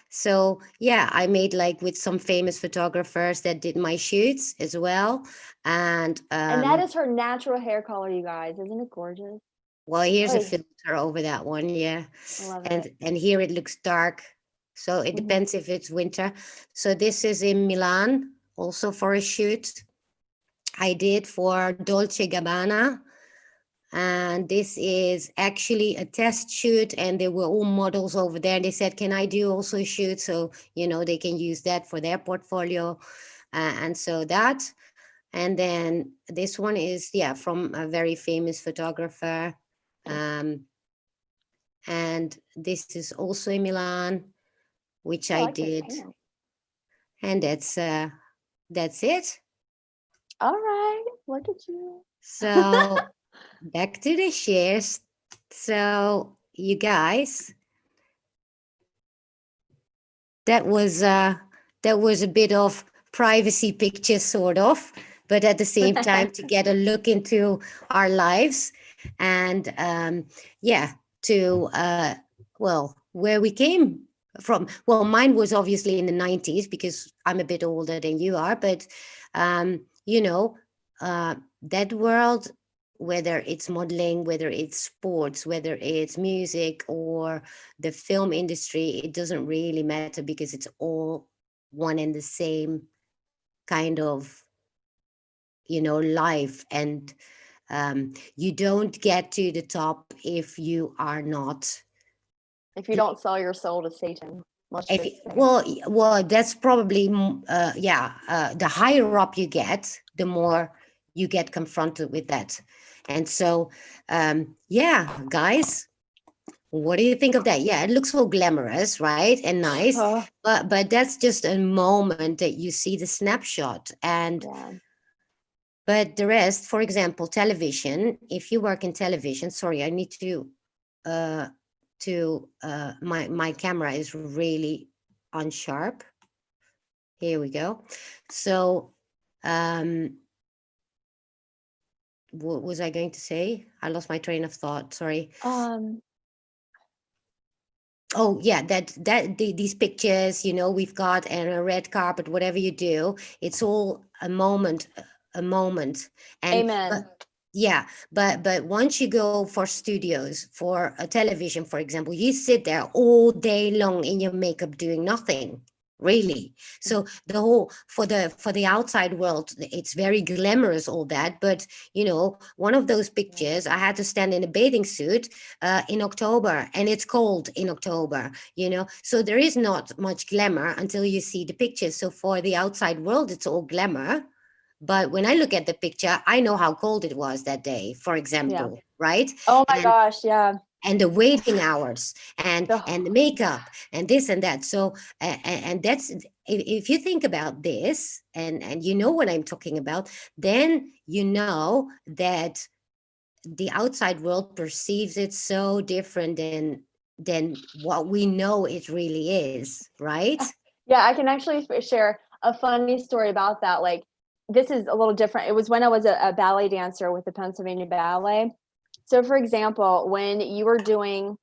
so yeah, I made like with some famous photographers that did my shoots as well. And And that is her natural hair color, you guys. Isn't it gorgeous? well, here's a Oh, filter over that one, yeah. I love and it. and here it looks dark, so it Mhm. depends if it's winter. So this is in Milan, also for a shoot I did for Dolce Gabbana. And this is actually a test shoot, and there were all models over there, and they said, can I do also a shoot, so they can use that for their portfolio. And so that. And then this one is, yeah, from a very famous photographer. um, and this is also in Milan, which Oh, I I like those did. pants. And that's it. All right, look at you. So back to the shares. So you guys, that was a bit of privacy picture, sort of, but at the same time to get a look into our lives. And yeah, to well, where we came from. Well, mine was obviously in the 90s because I'm a bit older than you are, but um, you know that world, whether it's modeling, whether it's sports, whether it's music or the film industry, it doesn't really matter because it's all one and the same kind of life. And you don't get to the top if you are not. If you don't sell your soul to Satan, let's If just say. well, that's probably yeah. The higher up you get, the more you get confronted with that. And so yeah, guys, what do you think of that? Yeah, it looks so glamorous, right? And nice. Oh, But that's just a moment that you see the snapshot. And yeah. but the rest, for example, television, if you work in television, sorry, I need uh my camera is really unsharp. Here we go. So what was I going to say? I lost my train of thought, sorry. Oh yeah, these pictures, we've got, and a red carpet, whatever you do, it's all a moment. And Amen. yeah, but once you go for studios, for a television, for example, you sit there all day long in your makeup doing nothing, really. So the whole, for the outside world, it's very glamorous, all that. But one of those pictures, I had to stand in a bathing suit in October, and it's cold in October. So there is not much glamour until you see the pictures. So for the outside world, it's all glamour. But when I look at the picture, I know how cold it was that day, for example, right? Oh my And gosh, yeah. and the waiting hours, and Ugh. and the makeup, and this and that. So and that's, if you think about this, and you know what I'm talking about, then you know that the outside world perceives it so different than what we know it really is, right? Yeah, I can actually share a funny story about that. Like, this is a little different. It was when I was a ballet dancer with the Pennsylvania Ballet. So, for example, when you were doing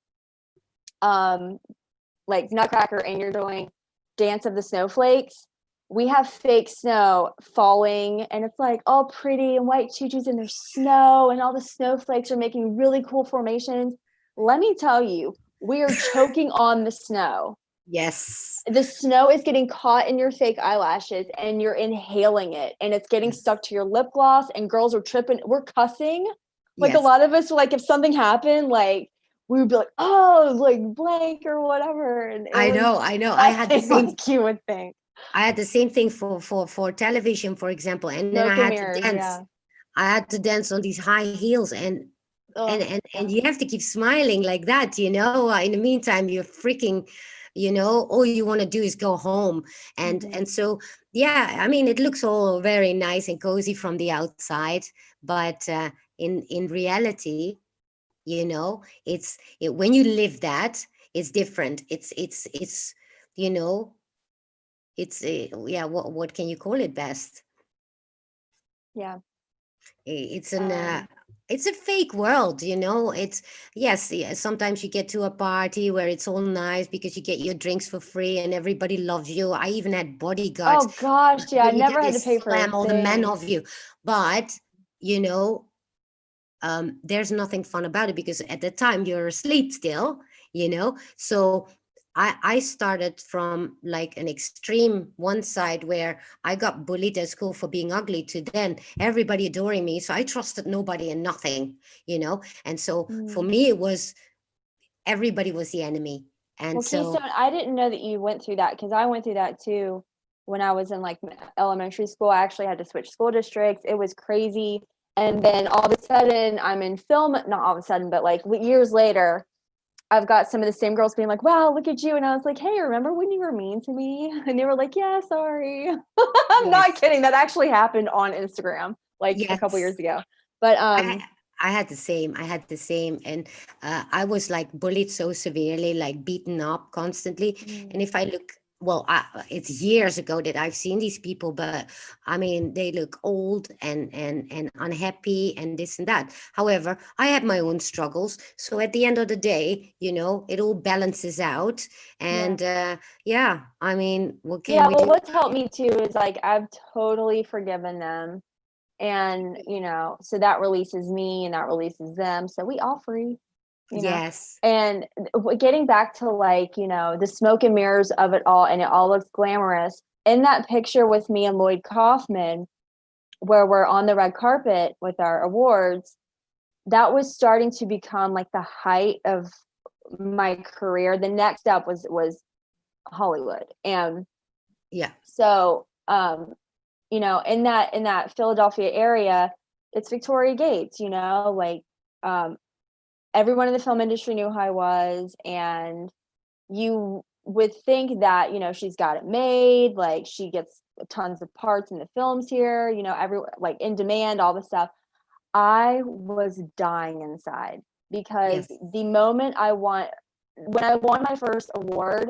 like Nutcracker and you're doing Dance of the Snowflakes, we have fake snow falling, and it's like all pretty and white tutus, and there's snow, and all the snowflakes are making really cool formations. Let me tell you, we are choking on the snow. Yes. The snow is getting caught in your fake eyelashes, and you're inhaling it, and it's getting stuck to your lip gloss, and girls are tripping. We're cussing. Like, a Yes. lot of us, like, if something happened, like, we would be like, oh, like blank or whatever. And it I was know. I had the same. like you would think. I had the same thing for television, for example, and then I Smoke and had to mirrors, dance. yeah. I had to dance on these high heels, and Oh, and you have to keep smiling like that, in the meantime you're freaking, all you want to do is go home. And so, yeah, I mean, it looks all very nice and cozy from the outside, but in reality, when you live that, it's different. It's you know it's yeah, what can you call it best? yeah. It's an Um, it's a fake world. It's, yes, sometimes you get to a party where it's all nice because you get your drinks for free and everybody loves you. I even had bodyguards oh gosh, yeah, I where you get never they had to pay for a slam all the men thing. of you. But you know there's nothing fun about it because at the time you're asleep still. So I started from like an extreme one side where I got bullied at school for being ugly to then everybody adoring me. So I trusted nobody and nothing. And so for Mm. me, it was everybody was the enemy. And Well, so, Keystone, I didn't know that you went through that because I went through that too when I was in like elementary school. I actually had to switch school districts. It was crazy. And then all of a sudden, I'm in film, not all of a sudden, but like years later, I've got some of the same girls being like, wow, look at you. And I was like, hey, remember when you were mean to me? And they were like, yeah, sorry. I'm not yes, kidding. That actually happened on Instagram like a couple yes. years ago. But I I had the same. And I was like bullied so severely, like beaten up constantly. And mm, if I look, well, it's years ago that I've seen these people, but I mean, they look old and unhappy and this and that. However, I had my own struggles, so at the end of the day, it all balances out. yeah. And yeah, I mean, what can Yeah, we well, do what's about helped it? me too is like I've totally forgiven them. And, so that releases me and that releases them. So we all free, you know. Yes. And getting back to like, the smoke and mirrors of it all, and it all looks glamorous. In that picture with me and Lloyd Kaufman, where we're on the red carpet with our awards, that was starting to become like the height of my career. The next step was Hollywood. And Yeah. so in that Philadelphia area, it's Victoria Gates, like um everyone in the film industry knew who I was, and you would think that, she's got it made, like she gets tons of parts in the films here, every like in demand, all this stuff. I was dying inside because Yes. the moment when I won my first award,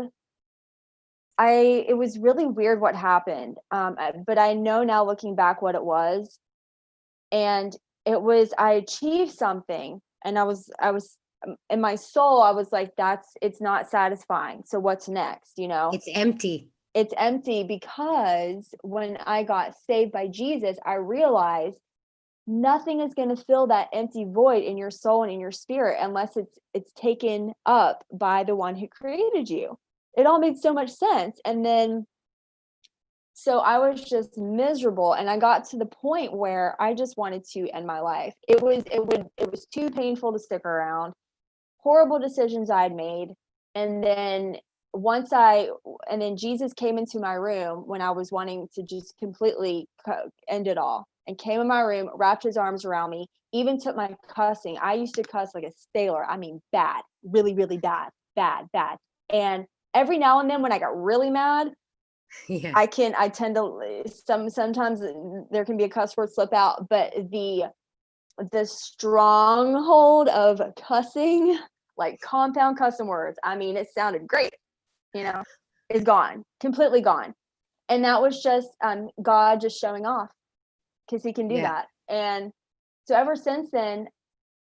it was really weird what happened. But I know now looking back what it was. And it was, I achieved something, and I was in my soul, I was like, it's not satisfying. So what's next? It's empty. It's empty, because when I got saved by Jesus, I realized nothing is going to fill that empty void in your soul and in your spirit unless it's taken up by the one who created you. It all made so much sense. And then so I was just miserable, and I got to the point where I just wanted to end my life. It was too painful to stick around. Horrible decisions I'd made. And then and then Jesus came into my room when I was wanting to just completely end it all, and came in my room, wrapped his arms around me, even took my cussing. I used to cuss like a sailor. I mean, bad, really, really bad, bad, bad. And every now and then when I got really mad, Yeah. I tend to sometimes there can be a cuss word slip out, but the stronghold of cussing, like compound cussing words, I mean, it sounded great, you know, is gone, completely gone. And that was just God just showing off, because he can do Yeah. that. And so ever since then,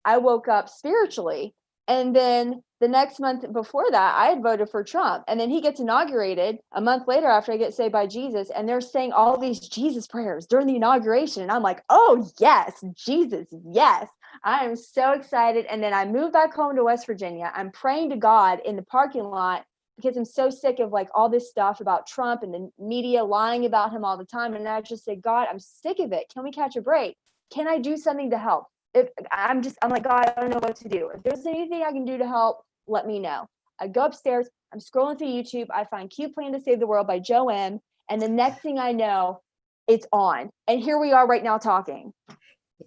I woke up spiritually. And then the next month before that, I had voted for Trump. And then he gets inaugurated a month later after I get saved by Jesus. And they're saying all these Jesus prayers during the inauguration. And I'm like, oh, yes, Jesus, yes. I am so excited. And then I moved back home to West Virginia. I'm praying to God in the parking lot because I'm so sick of like all this stuff about Trump and the media lying about him all the time. And I just said, God, I'm sick of it. Can we catch a break? Can I do something to help? If I'm like, God, I don't know what to do. If there's anything I can do to help, let me know. I go upstairs, I'm scrolling through YouTube, I find Cute Plan to Save the World by Joe M. And the next thing I know, it's on. And here we are right now talking.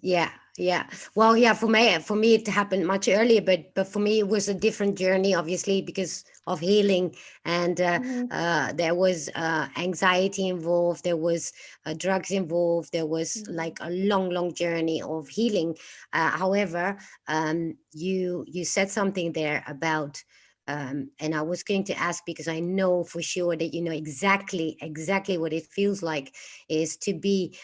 Yeah. Yeah. Well, yeah, for me it happened much earlier, but for me it was a different journey, obviously, because of healing. And Mhm. there was anxiety involved, there was drugs involved, there was Mhm. like a long journey of healing. However, you said something there about and I was going to ask, because I know for sure that you know exactly what it feels like, is to be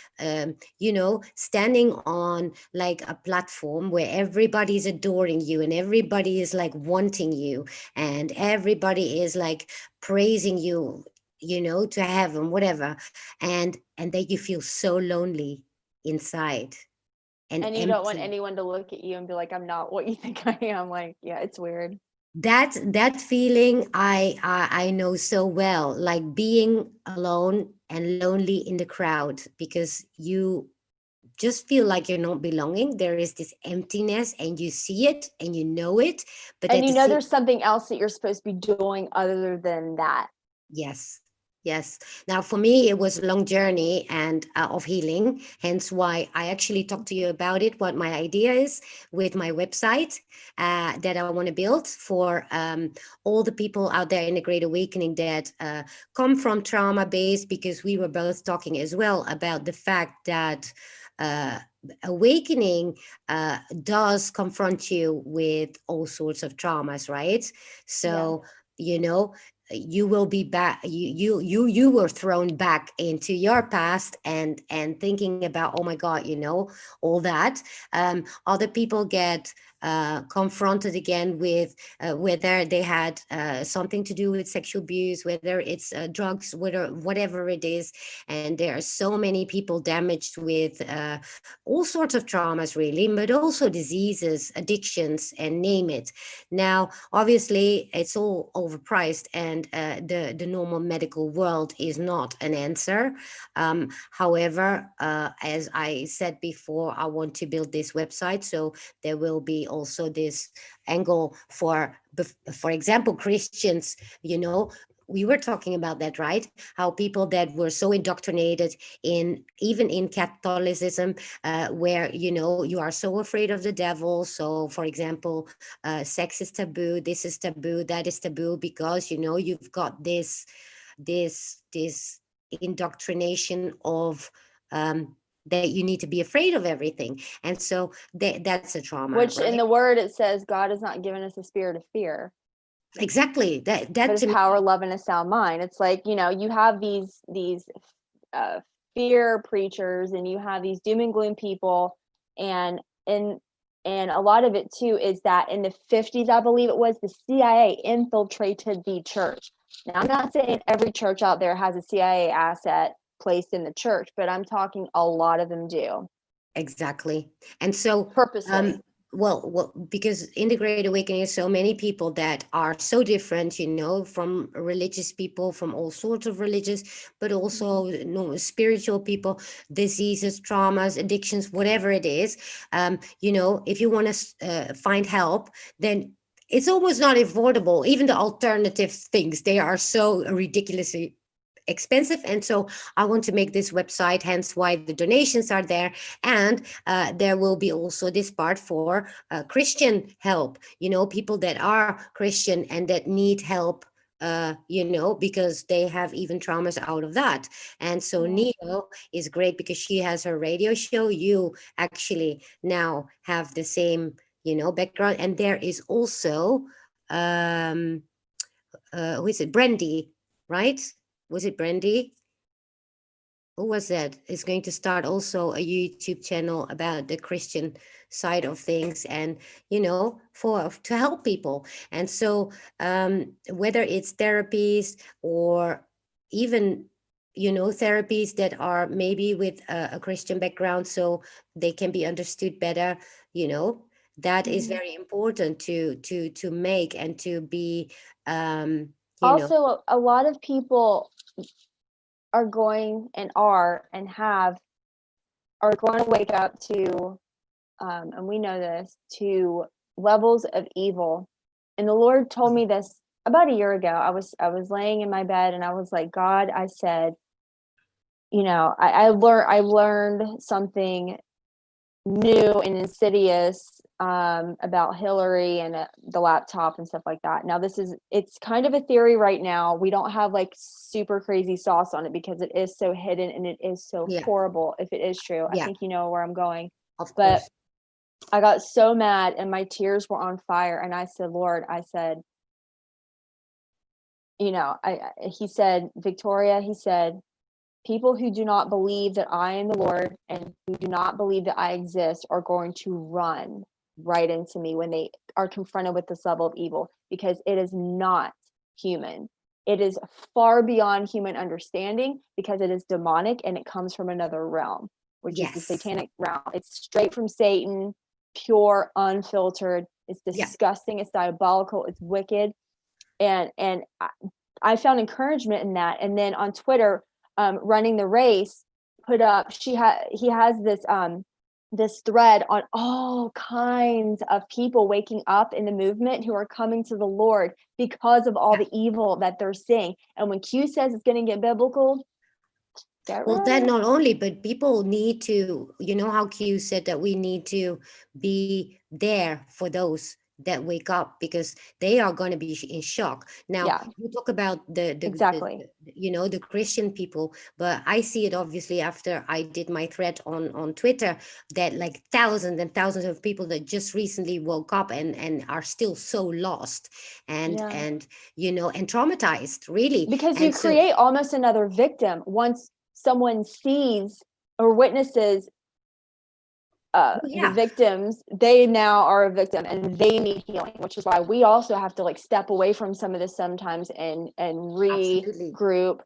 standing on like a platform where everybody's adoring you and everybody is like wanting you and everybody is like praising you, to heaven, whatever. And that you feel so lonely inside and And you don't want empty. anyone to look at you and be like, I'm not what you think I am. Like, yeah, it's weird. That feeling I know so well, like being alone and lonely in the crowd, because you just feel like you're not belonging. There is this emptiness and you see it and you know it, but And at you the know same. there's something else that you're supposed to be doing other than that. Yes. Yes. Now, for me, it was a long journey and of healing. Hence, why I actually talked to you about it. What my idea is with my website that I want to build for all the people out there in the Great Awakening that come from trauma based, because we were both talking as well about the fact that uh, awakening does confront you with all sorts of traumas, right? Yeah. So, you know you will be back, you were thrown back into your past and thinking about, oh my god, all that. Other people get confronted again with whether they had something to do with sexual abuse, whether it's drugs, whatever it is. And there are so many people damaged with all sorts of traumas, really, but also diseases, addictions, and name it. Now, obviously, it's all overpriced, and the normal medical world is not an answer. However, as I said before, I want to build this website, so there will be also this angle for example, Christians. We were talking about that, right? How people that were so indoctrinated in even in Catholicism, where you are so afraid of the devil. So, for example, sex is taboo, this is taboo, that is taboo, because you've got this indoctrination of that you need to be afraid of everything. And so that's a trauma, Which in right? the word it says God has not given us a spirit of fear, Exactly. that but that his to me. power, love, and a sound mind. It's like, you have these uh, fear preachers, and you have these doom and gloom people, and and and a lot of it too is that in the 50s, I believe it was, the CIA infiltrated the church. Now, I'm not saying every church out there has a CIA asset placed in the church, but I'm talking a lot of them do, Exactly. And so, purposely. well, because in the Great Awakening, so many people that are so different, from religious people, from all sorts of religious, but also spiritual people, diseases, traumas, addictions, whatever it is. If you want to find help, then it's almost not affordable. Even the alternative things, they are so ridiculously expensive. And so I want to make this website, hence why the donations are there. And there will be also this part for Christian help, people that are Christian and that need help, because they have even traumas out of that. And so Yeah. Neo is great because she has her radio show. You actually now have the same, background. And there is also, who is it? Brandy, right? Was it Brandy? Who was that? Is going to start also a YouTube channel about the Christian side of things, and for to help people. And so whether it's therapies or even therapies that are maybe with a Christian background, so they can be understood better, that is Mhm. very important to make and to be um you know Also, a lot of people are going and are going to wake up to, and we know this, to levels of evil. And the Lord told me this about a year ago. I was laying in my bed, and I was like, God, I said, I learned something new and insidious about Hillary and the laptop and stuff like that. Now it's kind of a theory right now. We don't have like super crazy sauce on it because it is so hidden and it is so Yeah. horrible if it is true. I Yeah. think you know where I'm going. Of But course. I got so mad and my tears were on fire. And I said, Lord, I said, he said, Victoria, he said, people who do not believe that I am the Lord and who do not believe that I exist are going to run right into me when they are confronted with this level of evil, because it is not human. It is far beyond human understanding because it is demonic and it comes from another realm, which is the Yes. satanic realm. It's straight from Satan, pure, unfiltered. It's disgusting. It's diabolical. It's wicked. And I found encouragement in that. And then on Twitter, Running the Race put up, he has this thread on all kinds of people waking up in the movement who are coming to the Lord because of all the evil that they're seeing. And when Q says it's going to get biblical, well, that not only, but people need to, you know how Q said that we need to be there for those that wake up, because they are going to be in shock. Now, you talk about exactly. the Christian people, but I see it obviously after I did my thread on Twitter, that like thousands and thousands of people that just recently woke up and are still so lost and traumatized, really. Because and you create almost another victim once someone sees or witnesses the victims. They now are a victim and they need healing, which is why we also have to like step away from some of this sometimes and regroup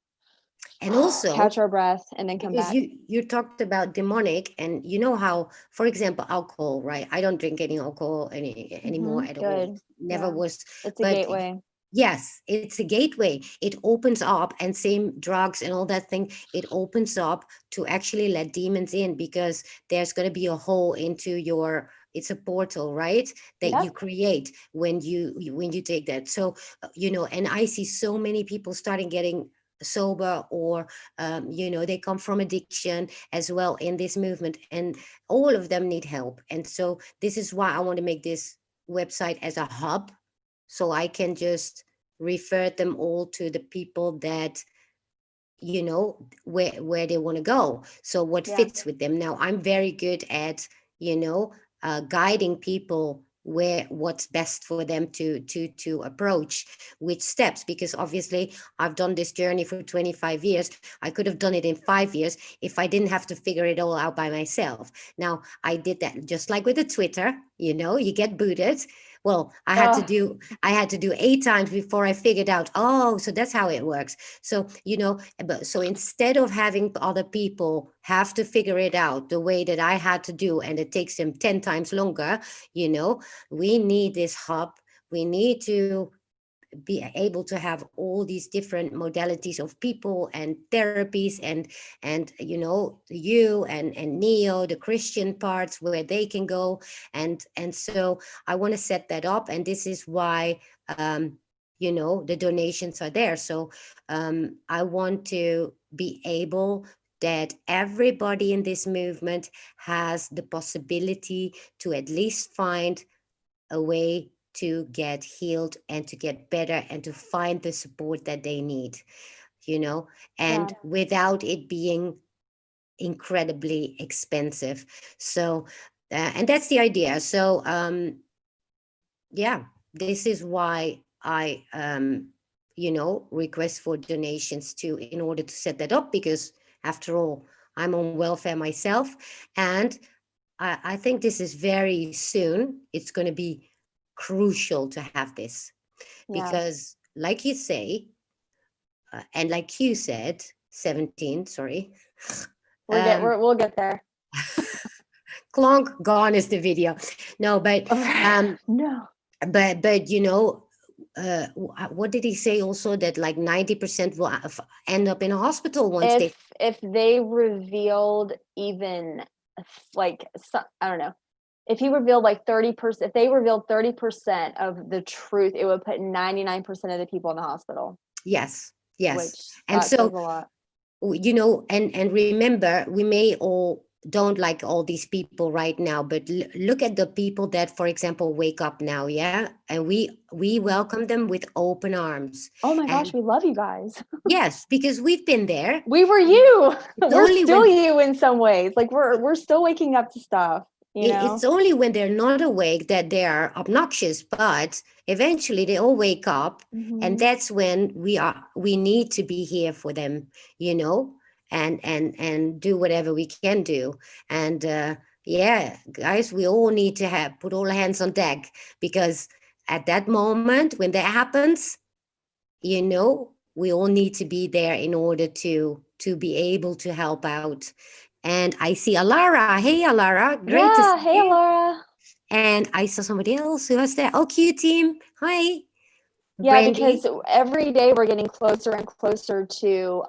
and also catch our breath and then come back. You talked about demonic, and you know how, for example, alcohol, right? I don't drink any alcohol anymore at all. Never was. It's a gateway. Yes, it's a gateway. It opens up, and same drugs and all that thing, it opens up to actually let demons in, because there's going to be a hole into your, it's a portal, right? That you create when you take that. So, and I see so many people starting getting sober, or they come from addiction as well in this movement, and all of them need help. And so this is why I want to make this website as a hub, so I can just refer them all to the people that where they want to go, so what fits with them. Now I'm very good at guiding people what's best for them to approach, which steps, because obviously I've done this journey for 25 years. I could have done it in 5 years if I didn't have to figure it all out by myself. Now I did that, just like with the Twitter, you get booted. Well, I had to do 8 times before I figured out, so that's how it works. So, so instead of having other people have to figure it out the way that I had to do, and it takes them 10 times longer, we need this hub. We need to be able to have all these different modalities of people and therapies, and you and Neo, the Christian parts where they can go, and so I want to set that up, and this is why the donations are there. So I want to be able that everybody in this movement has the possibility to at least find a way to get healed and to get better and to find the support that they need, and without it being incredibly expensive. So, and that's the idea. So, this is why I, request for donations too, in order to set that up, because after all, I'm on welfare myself. And I think this is very soon. It's going to be crucial to have this, because like you say, and like you said, 17, sorry. We'll get there. Clonk, gone is the video. No, but no. But what did he say also, that like 90% will end up in a hospital once if they revealed even like I don't know, if he revealed like 30%, if they revealed 30% of the truth, it would put 99% of the people in the hospital. Yes. Which and so says a lot. And remember, we may all don't like all these people right now, but look at the people that, for example, wake up now, yeah, and we welcome them with open arms. Oh my gosh, And we love you guys. yes, because we've been there. We were you. It's We're only still when you in some ways. Like we're still waking up to stuff, you know? it's only when they're not awake that they are obnoxious, but eventually they all wake up, and Mhm. that's when we need to be here for them, you know, and do whatever we can do. And yeah, guys, we all need to have put all hands on deck, because at that moment when that happens, you know, we all need to be there in order to be able to help out. And I see Alara. Hey, Alara, great to Yeah. see Hey, you. Laura. And I saw somebody else who was there. Oh, Q team. Hi, Yeah, Brandy. because every day we're getting closer and closer To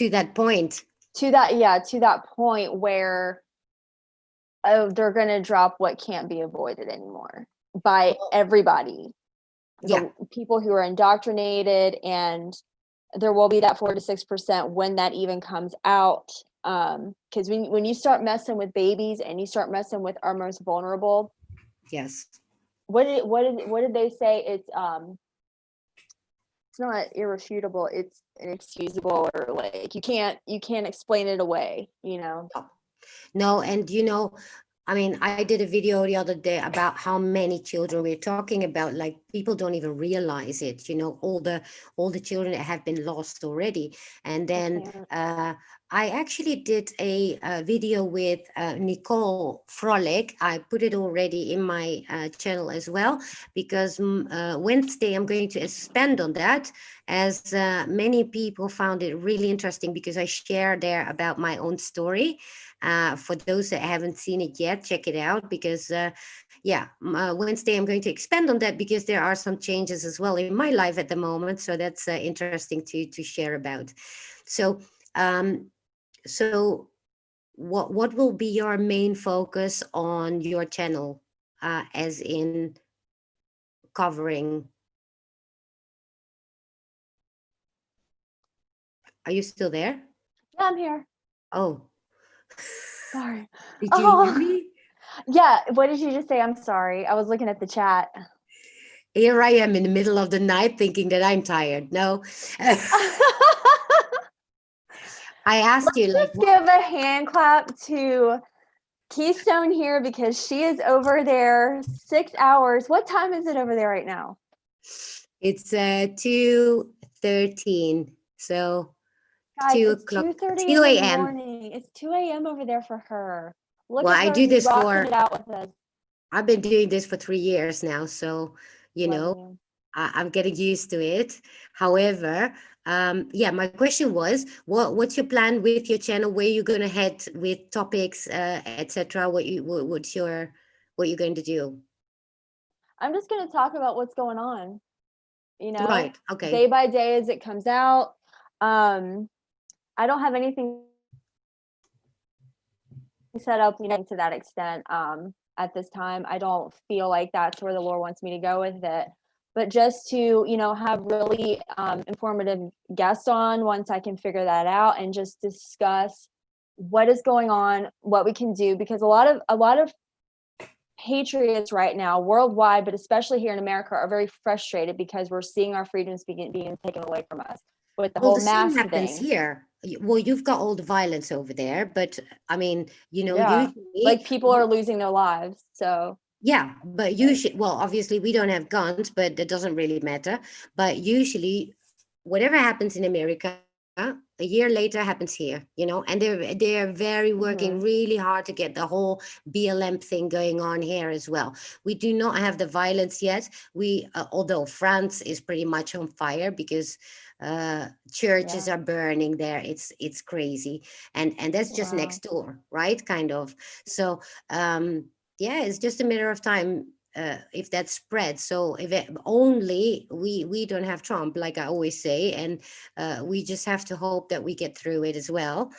that point. to that, yeah, to that point where they're going to drop what can't be avoided anymore by everybody. Yeah. The people who are indoctrinated, and there will be that 4 to 6% when that even comes out. Because when you start messing with babies and you start messing with our most vulnerable, Yes. what did they say? It's not irrefutable, it's inexcusable, or like you can't explain it away, you know. No, and you know, I mean, I did a video the other day about how many children we're talking about. Like, people don't even realize it, you know, all the children that have been lost already. And I then can't. I actually did a video with Nicole Frolic. I put it already in my channel as well, because Wednesday I'm going to expand on that, as many people found it really interesting, because I share there about my own story. For those that haven't seen it yet, check it out, because yeah, Wednesday I'm going to expand on that, because there are some changes as well in my life at the moment. So that's interesting to share about. So um, so what will be your main focus on your channel, as in covering? Are you still there? Yeah, I'm here. Oh, Sorry. did you hear Oh, me? yeah. What did you just say? I'm sorry. I was looking at the chat. Here I am in the middle of the night thinking that I'm tired. No. I asked you, like, Let's give a hand clap to Keystone here, because she is over there 6 hours. What time is it over there right now? it's 2:13. So Guys, 2 it's o'clock, 2:30 2 in the a.m. morning. It's 2 a.m. over there for her. Look Well, at I her do this rocking for, it out with us. I've been doing this for 3 years now. So, you Love know, you. I'm getting used to it. However, yeah, my question was, what's your plan with your channel? Where you going to head with topics, etc.? What you're going to do? I'm just going to talk about what's going on, you know, Right. Okay. day by day as it comes out. I don't have anything set up, you know, to that extent. At this time, I don't feel like that's where the Lord wants me to go with it. But just to, you know, have really informative guests on once I can figure that out, and just discuss what is going on, what we can do, because a lot of patriots right now worldwide, but especially here in America, are very frustrated because we're seeing our freedoms being taken away from us with the Well, whole the same mask happens thing. here. Well, you've got all the violence over there, but I mean, you know, Yeah, usually, like people are losing their lives. So yeah, but usually, well, obviously we don't have guns, but that doesn't really matter. But usually, whatever happens in America, a year later happens here, you know, and they're very working mhm. really hard to get the whole BLM thing going on here as well. We do not have the violence yet. Although France is pretty much on fire, because churches Yeah. are burning there. It's crazy, and that's just Wow. next door, right? Kind of. So yeah, it's just a matter of time, if that spreads. So if only we don't have Trump, like I always say, and we just have to hope that we get through it as well.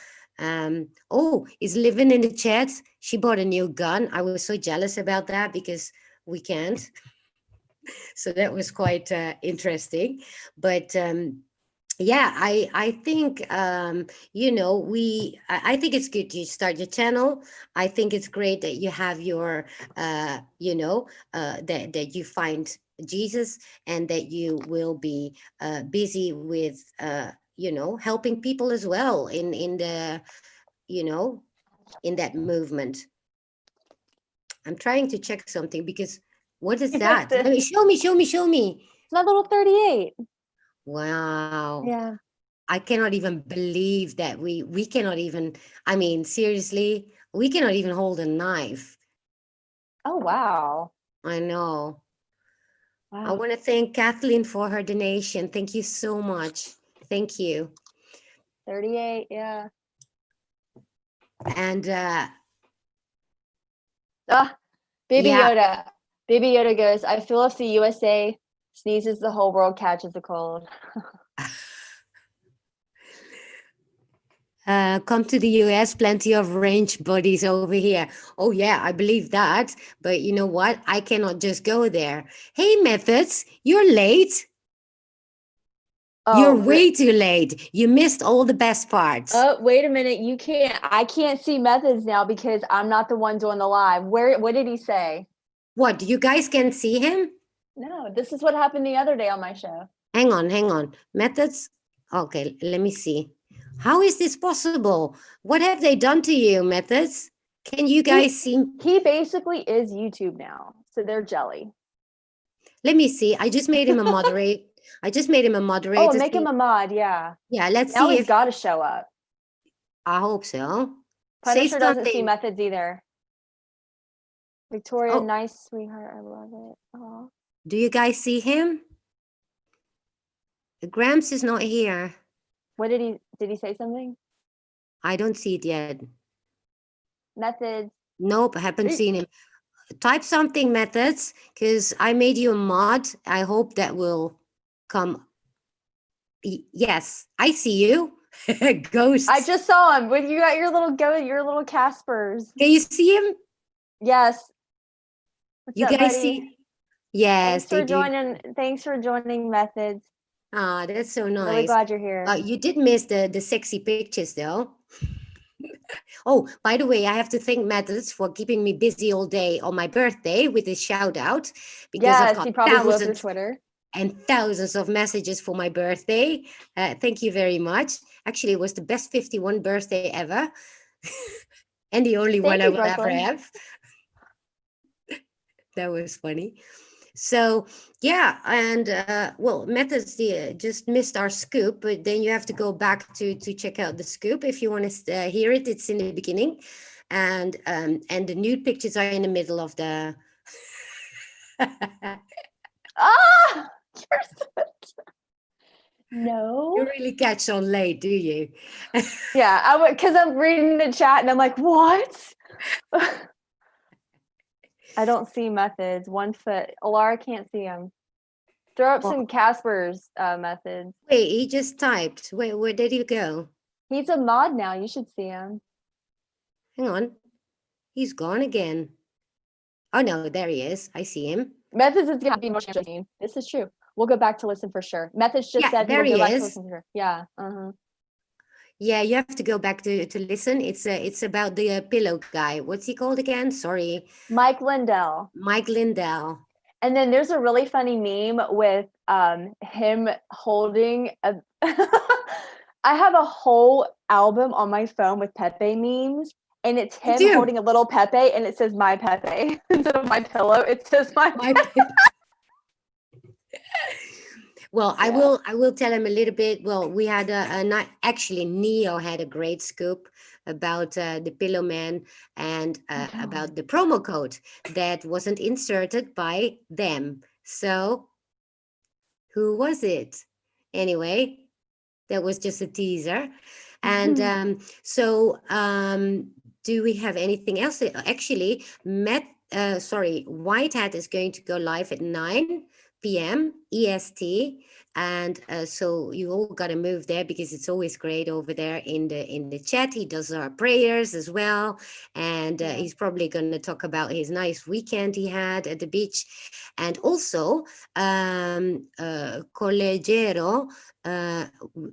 Oh, is Living in the chat? She bought a new gun. I was so jealous about that, because we can't. So that was quite interesting. But Yeah, I think you know, I think it's good you start your channel. I think it's great that you have your you know, that you find Jesus, and that you will be busy with you know, helping people as well in the, you know, in that movement. I'm trying to check something because what is Like that? Let me the show me, show me, show me. it's my little 38. Wow. Yeah. I cannot even believe that we cannot even, I mean, seriously, we cannot even hold a knife. Oh wow. I know. I Wow. want to thank Kathleen for her donation. Thank you so much. Thank you. 38. Yeah. And Ah, Baby yeah, Yoda. Baby Yoda goes, I feel if the USA sneezes, the whole world catches a cold. come to the US, plenty of range buddies over here. Oh yeah, I believe that. But you know what? I cannot just go there. Hey, Methods, you're late. You're Oh, way too late. You missed all the best parts. oh, wait a minute. I can't see methods now because I'm not the one doing the live. What did he say? What, you guys can see him? No, this is what happened the other day on my show. Hang on, hang on. Methods? Okay, let me see. How is this possible? What have they done to you, Methods? Can you guys see? He basically is YouTube now. So they're jelly. Let me see. I just made him a moderate. I just made him a Oh, moderator. make him See, a mod. Yeah. yeah, let's Now see he's if got to show up. I hope so. Say Punisher doesn't see something. methods either. Victoria, Oh, nice sweetheart. I love it. Oh. do you guys see him? Gramps is not here. What did he say something? I don't see it yet. Methods. Nope, I haven't Eh, seen him. Type something, Methods, because I made you a mod. I hope that will come. Yes, I see you. I Ghosts. just saw him with you got your little Caspers. Can you see him? Yes. What's You up, guys buddy? see? Yes, they do. Thanks for joining methods. Ah, that's so Really nice. glad you're here. You did miss the sexy pictures though. Oh, by the way, I have to thank Methods for keeping me busy all day on my birthday with a shout out, because I've Yes, got he probably blew up your thousands Twitter. and thousands of messages for my birthday. Thank you very much. Actually, it was the best 51 birthday ever, and the only one Thank I you, will ever Brooklyn. have. That was funny. So yeah, and well, Methods just missed our scoop, but then you have to go back to check out the scoop if you want to hear it. It's in the beginning, and the nude pictures are in the middle of the. Ah, you're no. You really catch on late, do you? Yeah, I would because I'm reading the chat and I'm like, what? I don't see methods. 1 foot. Alara can't see him. Throw up Well, some Casper's methods. wait, he just typed. Wait, where did he go? He's a mod now. You should see him. Hang on, he's gone again. Oh no, there he is. I see him. Methods is gonna be more interesting. This is true. We'll go back to listen for sure. Methods just Yeah, said there we'll go he back to is. listen for sure. Yeah. Uh-huh. Yeah, you have to go back to listen. It's about the pillow guy. What's he called again? Sorry, Mike Lindell. Mike Lindell. And then there's a really funny meme with him holding a I have a whole album on my phone with Pepe memes, and it's You him do. holding a little Pepe, and it says my Pepe instead of my pillow. It says my My well, Yeah. I will tell him a little bit. Well, we had a night. Actually, Neo had a great scoop about the Pillow Man, and about the promo code that wasn't inserted by them. So who was it? Anyway, that was just a teaser. And so do we have anything else? Actually, White Hat is going to go live at 9 p.m. EST. And so you all got to move there because it's always great over there in the chat. He does our prayers as well, and he's probably going to talk about his nice weekend he had at the beach, and also Collegiero,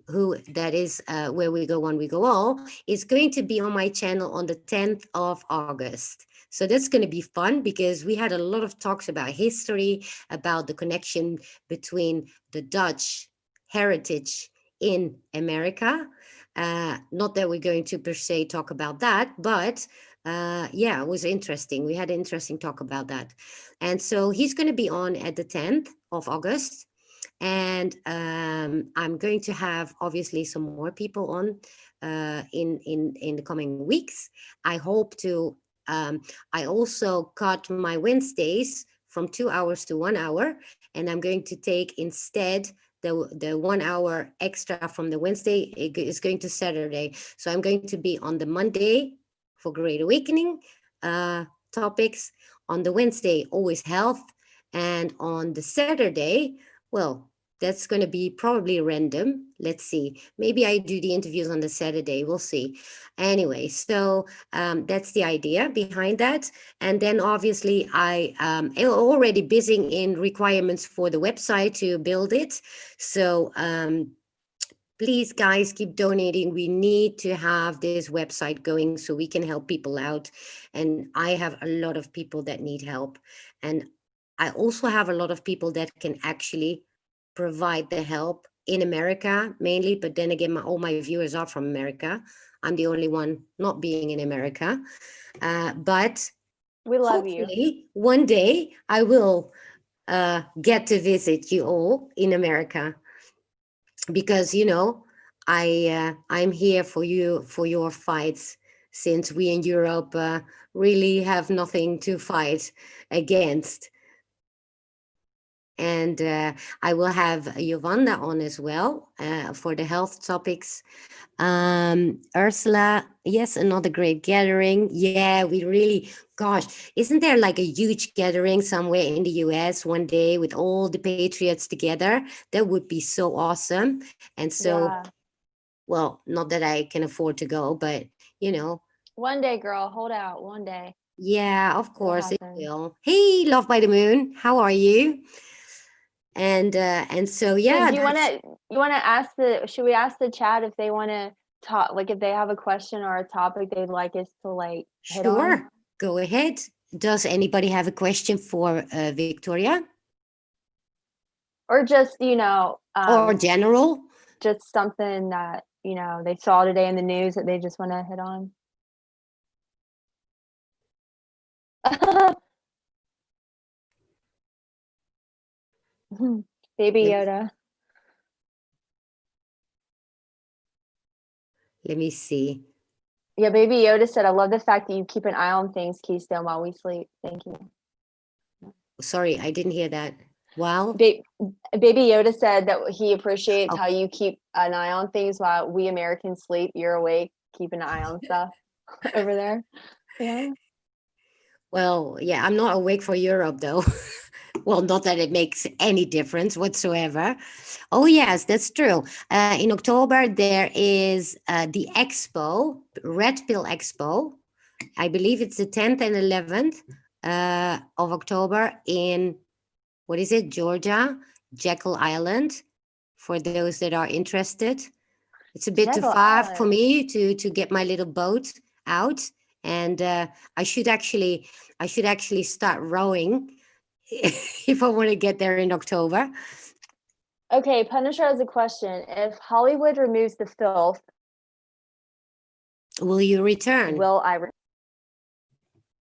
who that is where we go when we go all, is going to be on my channel on the 10th of August. So that's going to be fun because we had a lot of talks about history, about the connection between the Dutch heritage in America. Not that we're going to per se talk about that, but yeah, it was interesting. We had an interesting talk about that. And so he's going to be on at the 10th of August. And I'm going to have obviously some more people on in the coming weeks. I hope to. I also cut my Wednesdays from 2 hours to 1 hour, and I'm going to take instead the 1 hour extra from the Wednesday is going to Saturday. So I'm going to be on the Monday for Great Awakening topics, on the Wednesday always health, and on the Saturday, well, that's going to be probably random. Let's see. Maybe I do the interviews on the Saturday. We'll see. Anyway, so that's the idea behind that. And then obviously I am already busy in requirements for the website to build it. So please, guys, keep donating. We need to have this website going so we can help people out. And I have a lot of people that need help. And I also have a lot of people that can actually provide the help in America mainly, but then again, all my viewers are from America. I'm the only one not being in America. But We love you. hopefully one day I will get to visit you all in America, because I'm here for you, for your fights, since we in Europe really have nothing to fight against. And I will have Yolanda on as well for the health topics. Ursula, yes, another great gathering. Yeah, we really, gosh, isn't there like a huge gathering somewhere in the US one day with all the patriots together? That would be so awesome. And so, Yeah. well, not that I can afford to go, but One day, girl, hold out. One day. yeah, of It'll course it happen. will. Hey, Love by the Moon, how are you? And so So yeah, do you want to ask should we ask the chat if they want to talk, like if they have a question or a topic they'd like us to like hit on? sure, go ahead. Does anybody have a question for Victoria? Or just, Or general? just something that, they saw today in the news that they just want to hit on. Baby Yoda. Let me see. Yeah, Baby Yoda said, I love the fact that you keep an eye on things, Keystone, while we sleep. Thank you. Sorry, I didn't hear that. Wow. Baby Yoda said that he appreciates how you keep an eye on things while we Americans sleep. You're awake, keeping an eye on stuff over there. Yeah. Well, yeah, I'm not awake for Europe though. Well, not that it makes any difference whatsoever. Oh, yes, that's true. In October, there is the expo, Red Pill Expo. I believe it's the 10th and 11th of October in, what is it, Georgia, Jekyll Island, for those that are interested. It's a bit too Jekyll far for Island. me to get my little boat out, and I should actually start rowing if I want to get there in October. Okay, Punisher has a question. If Hollywood removes the filth, will you return? will I?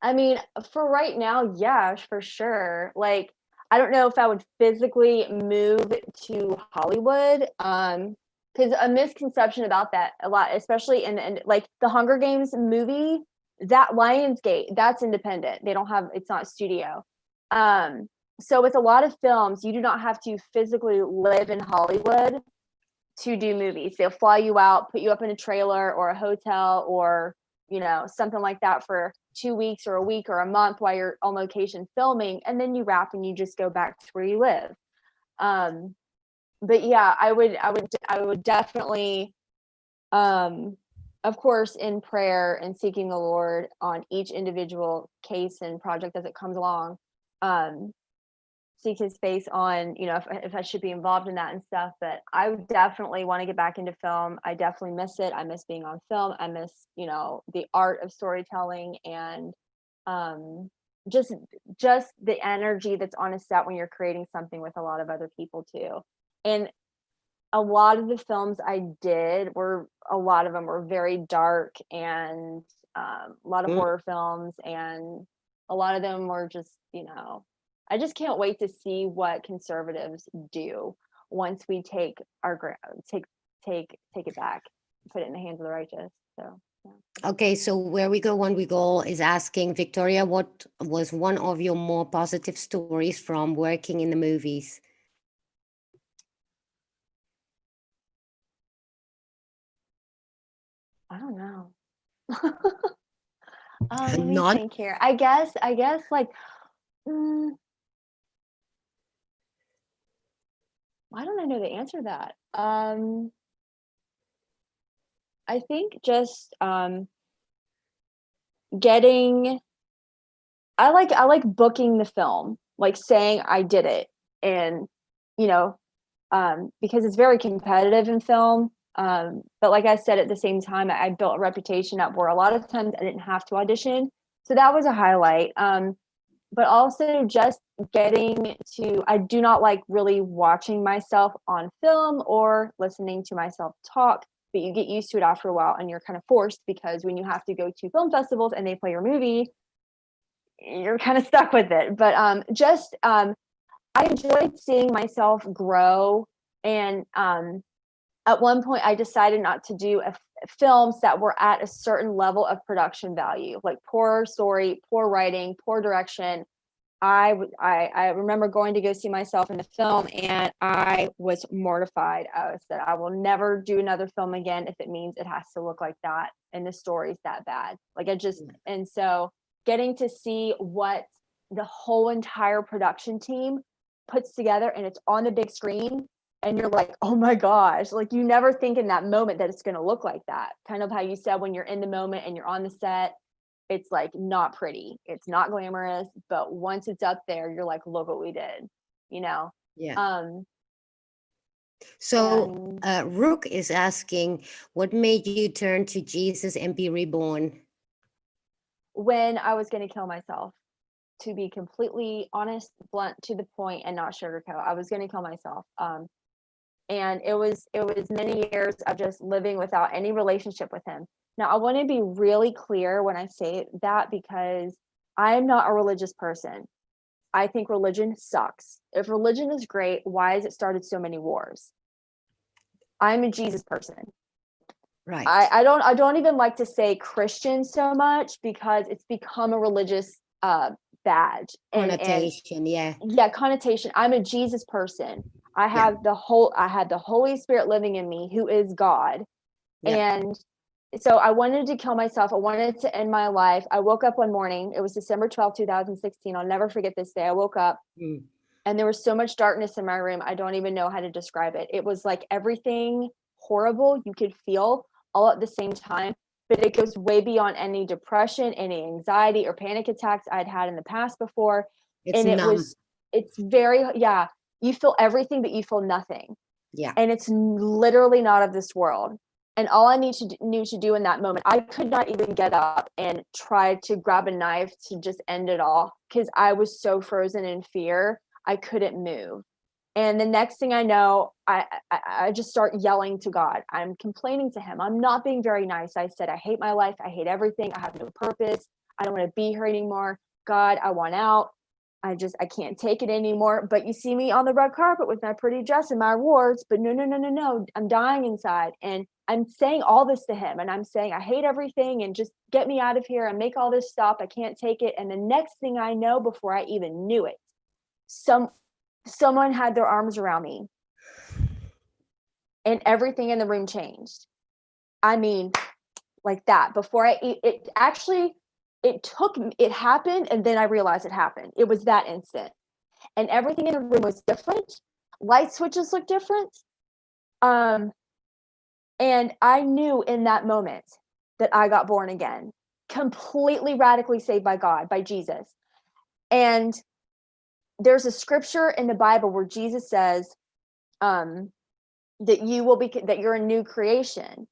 I mean, for right now, yeah, for sure. Like, I don't know if I would physically move to Hollywood. Because a misconception about that a lot, especially in like the Hunger Games movie, that Lionsgate, that's independent. They don't have, it's not studio. So with a lot of films, you do not have to physically live in Hollywood to do movies. They'll fly you out, put you up in a trailer or a hotel or, something like that for 2 weeks or a week or a month while you're on location filming. And then you wrap and you just go back to where you live. but yeah, I would definitely, of course, in prayer and seeking the Lord on each individual case and project as it comes along, um, seek his face on, if I should be involved in that and stuff. But I would definitely want to get back into film. I definitely miss it. I miss being on film. I miss, the art of storytelling, and um, just the energy that's on a set when you're creating something with a lot of other people too. And a lot of the films I did a lot of them were very dark, and a lot of horror films, and a lot of them were just, I just can't wait to see what conservatives do once we take take it back, put it in the hands of the righteous. So yeah. Okay, so where we go when we go is asking Victoria, what was one of your more positive stories from working in the movies? I don't know. Let me None. think here. I guess like, why don't I know the answer to that? I think just getting, I like booking the film, like saying I did it, and because it's very competitive in film. But like I said, at the same time, I built a reputation up where a lot of times I didn't have to audition, so that was a highlight. But also just getting to, I do not like really watching myself on film or listening to myself talk, but you get used to it after a while, and you're kind of forced, because when you have to go to film festivals and they play your movie, you're kind of stuck with it. But I enjoyed seeing myself grow. And at one point I decided not to do films that were at a certain level of production value, like poor story, poor writing, poor direction. I remember going to go see myself in the film, and I was mortified. I said, I will never do another film again if it means it has to look like that and the story's that bad. Like and so getting to see what the whole entire production team puts together, and it's on the big screen, and you're like, oh my gosh, like you never think in that moment that it's going to look like that. Kind of how you said, when you're in the moment and you're on the set, it's like not pretty, it's not glamorous, but once it's up there, you're like, look what we did, Yeah. um So and Rook is asking, what made you turn to Jesus and be reborn? when I was going to kill myself, to be completely honest, blunt, to the point, and not sugarcoat, I was going to kill myself. And it was many years of just living without any relationship with him. Now, I want to be really clear when I say that, because I am not a religious person. I think religion sucks. If religion is great, why has it started so many wars? I'm a Jesus person. Right. I don't even like to say Christian so much, because it's become a religious badge Connotation, yeah. yeah, connotation. I'm a Jesus person. I Yeah. had the Holy Spirit living in me, who is God. Yeah. And so I wanted to kill myself. I wanted to end my life. I woke up one morning. It was December 12th, 2016. I'll never forget this day. I woke up and there was so much darkness in my room. I don't even know how to describe it. It was like everything horrible you could feel all at the same time, but it goes way beyond any depression, any anxiety or panic attacks I'd had in the past before. It's And numb. it's very, yeah, you feel everything, but you feel nothing. Yeah. And it's literally not of this world. And all I knew to do in that moment, I could not even get up and try to grab a knife to just end it all, because I was so frozen in fear. I couldn't move. And the next thing I know, I just start yelling to God. I'm complaining to him. I'm not being very nice. I said, I hate my life. I hate everything. I have no purpose. I don't want to be here anymore. God, I want out. I can't take it anymore. But you see me on the red carpet with my pretty dress and my awards, but no. I'm dying inside. And I'm saying all this to him, and I'm saying, I hate everything, and just get me out of here and make all this stop. I can't take it. And the next thing I know, before I even knew it, someone had their arms around me, and everything in the room changed. I mean, like that. Before it actually, it happened, and then I realized it happened. It was that instant. And everything in the room was different. light switches look different. And I knew in that moment that I got born again, completely radically saved by God, by Jesus. And there's a scripture in the Bible where Jesus says that you're a new creation.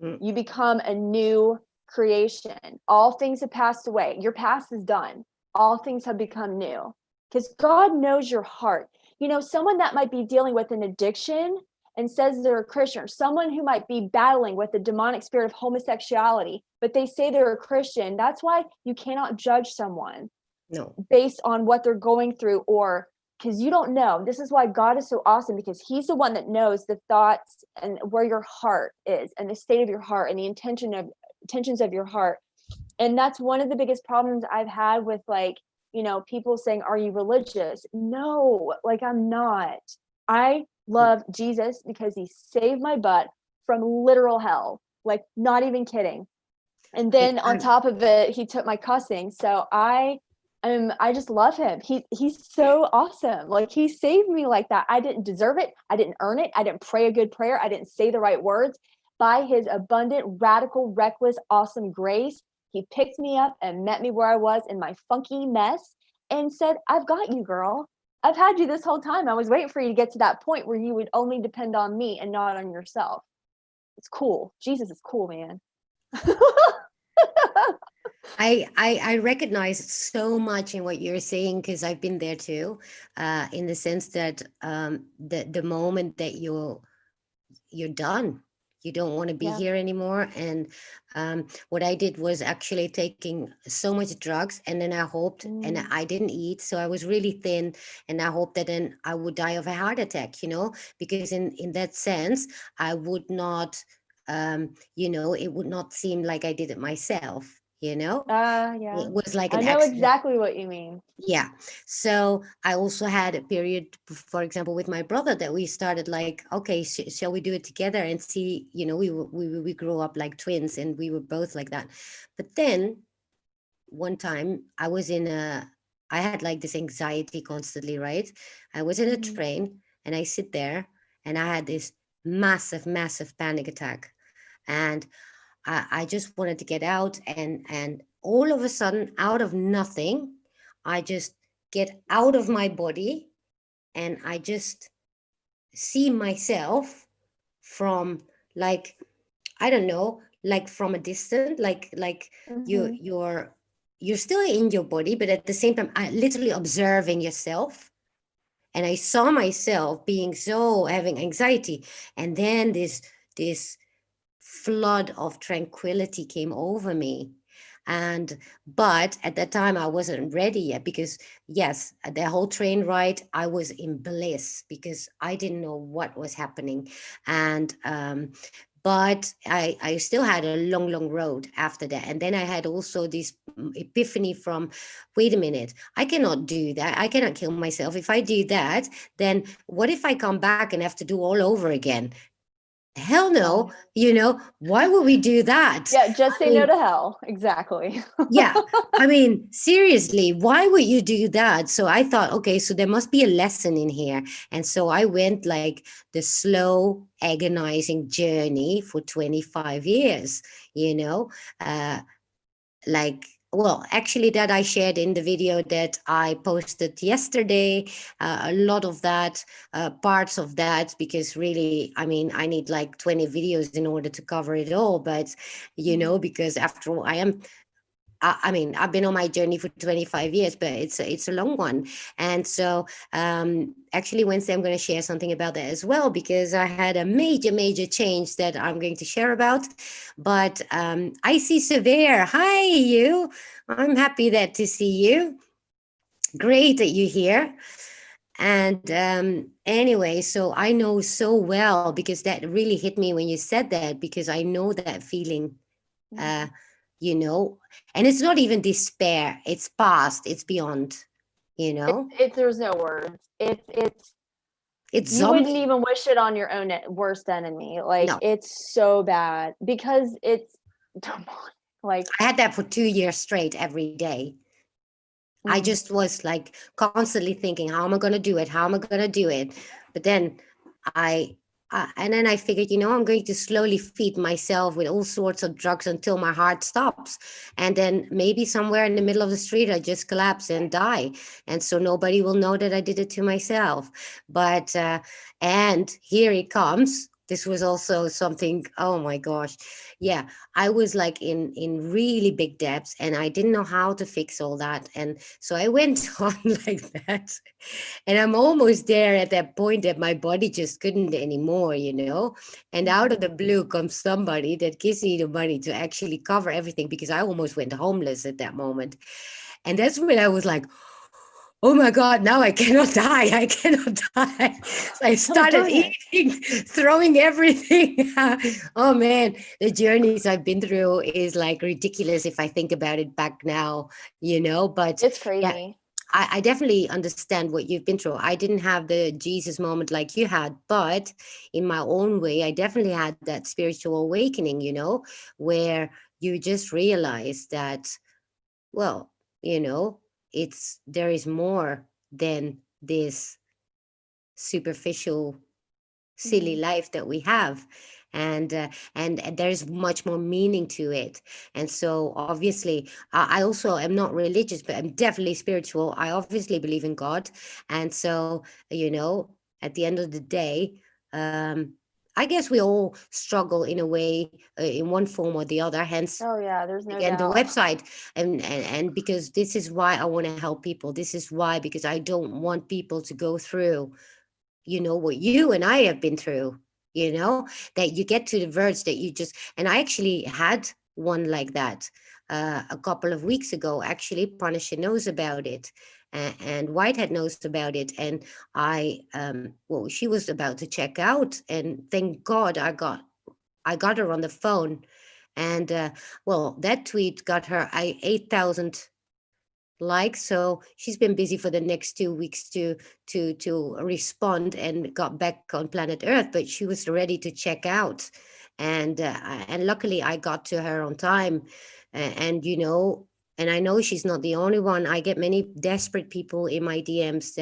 You become a new creation. All things have passed away. Your past is done. All things have become new, because God knows your heart. You know, someone that might be dealing with an addiction and says they're a Christian, or someone who might be battling with the demonic spirit of homosexuality, but they say they're a Christian. That's why you cannot judge someone based on what they're going through, or because you don't know. This is why God is so awesome, because he's the one that knows the thoughts and where your heart is and the state of your heart and the intentions of your heart. And that's one of the biggest problems I've had with, like, you know, people saying, are you religious? No, like, I'm not. I love Jesus because he saved my butt from literal hell, like, not even kidding. And then on top of it, he took my cussing. So I just love him. He's so awesome. Like, he saved me like that. I didn't deserve it. I didn't earn it. I didn't pray a good prayer. I didn't say the right words. By his abundant, radical, reckless, awesome grace, he picked me up and met me where I was in my funky mess and said, I've got you, girl. I've had you this whole time. I was waiting for you to get to that point where you would only depend on me and not on yourself. It's cool. Jesus is cool, man. I recognize so much in what you're saying, because I've been there too, in the sense that the moment that you're done, you don't want to be here anymore. And what I did was actually taking so much drugs, and then I hoped, and I didn't eat, so I was really thin, and I hoped that then I would die of a heart attack, you know, because in that sense, I would not, you know, it would not seem like I did it myself. You know, it was like an I know accident. exactly what you mean. Yeah. So I also had a period, for example, with my brother, that we started like, okay, shall we do it together and see, you know, we grew up like twins, and we were both like that. But then one time I had like this anxiety constantly, right? I was in a train, and I sit there, and I had this massive panic attack. And I just wanted to get out, and all of a sudden, out of nothing, I just get out of my body, and I just see myself from, like, I don't know, like from a distance, like you're still in your body, but at the same time, I literally observing yourself. And I saw myself being having anxiety, and then this flood of tranquility came over me. But at that time I wasn't ready yet, because yes, the whole train ride I was in bliss, because I didn't know what was happening. And but I still had a long road after that. And then I had also this epiphany from, wait a minute, I cannot do that. I cannot kill myself. If I do that, then what if I come back and have to do all over again? Hell no. You know, why would we do that? Yeah, just say no to hell. Exactly. Yeah. I mean, seriously, why would you do that? So I thought, okay, so there must be a lesson in here. And so I went like the slow, agonizing journey for 25 years, you know, like, well, actually, that I shared in the video that I posted yesterday, a lot of that, parts of that, because really, I mean, I need like 20 videos in order to cover it all. But, you know, because after all, I mean, I've been on my journey for 25 years, but it's a long one. And so actually Wednesday, I'm going to share something about that as well, because I had a major change that I'm going to share about. But I see Severe. Hi, you. I'm happy to see you. Great that you're here. And anyway, so I know so well, because that really hit me when you said that, because I know that feeling. You know, and it's not even despair, it's past, it's beyond, you know. There's no words. It's you zombie. Wouldn't even wish it on your own worst enemy. Like, no. It's so bad, because it's like, I had that for 2 years straight every day. I just was like constantly thinking, how am I going to do it? How am I going to do it? But then I, and then I figured, I'm going to slowly feed myself with all sorts of drugs until my heart stops. And then maybe somewhere in the middle of the street, I just collapse and die. And so nobody will know that I did it to myself. But, and here it comes. This was also something, oh my gosh. Yeah, I was like in really big debts and I didn't know how to fix all that. And so I went on like that. And I'm almost there at that point that my body just couldn't anymore, And out of the blue comes somebody that gives me the money to actually cover everything because I almost went homeless at that moment. And that's when I was like, oh my God, now I cannot die. I cannot die. So I started eating, throwing everything. Oh man, the journeys I've been through is like ridiculous if I think about it back now, But It's yeah, crazy. I definitely understand what you've been through. I didn't have the Jesus moment like you had, but in my own way, I definitely had that spiritual awakening, where you just realize that, well, there is more than this superficial silly life that we have, and there's much more meaning to it. And so obviously I also am not religious, but I'm definitely spiritual. I obviously believe in God. And so at the end of the day, I guess we all struggle in a way, in one form or the other, hence Oh yeah, there's no again the doubt. website. And because this is why I want to help people. This is why, because I don't want people to go through what you and I have been through, that you get to the verge that you just, and I actually had one like that a couple of weeks ago. Actually, Punisher knows about it, and Whitehead knows about it. And well, she was about to check out, and thank God I got her on the phone. And well, that tweet got her 8,000 likes. So she's been busy for the next 2 weeks to respond and got back on planet Earth, but she was ready to check out. And luckily I got to her on time. And I know she's not the only one. I get many desperate people in my DMs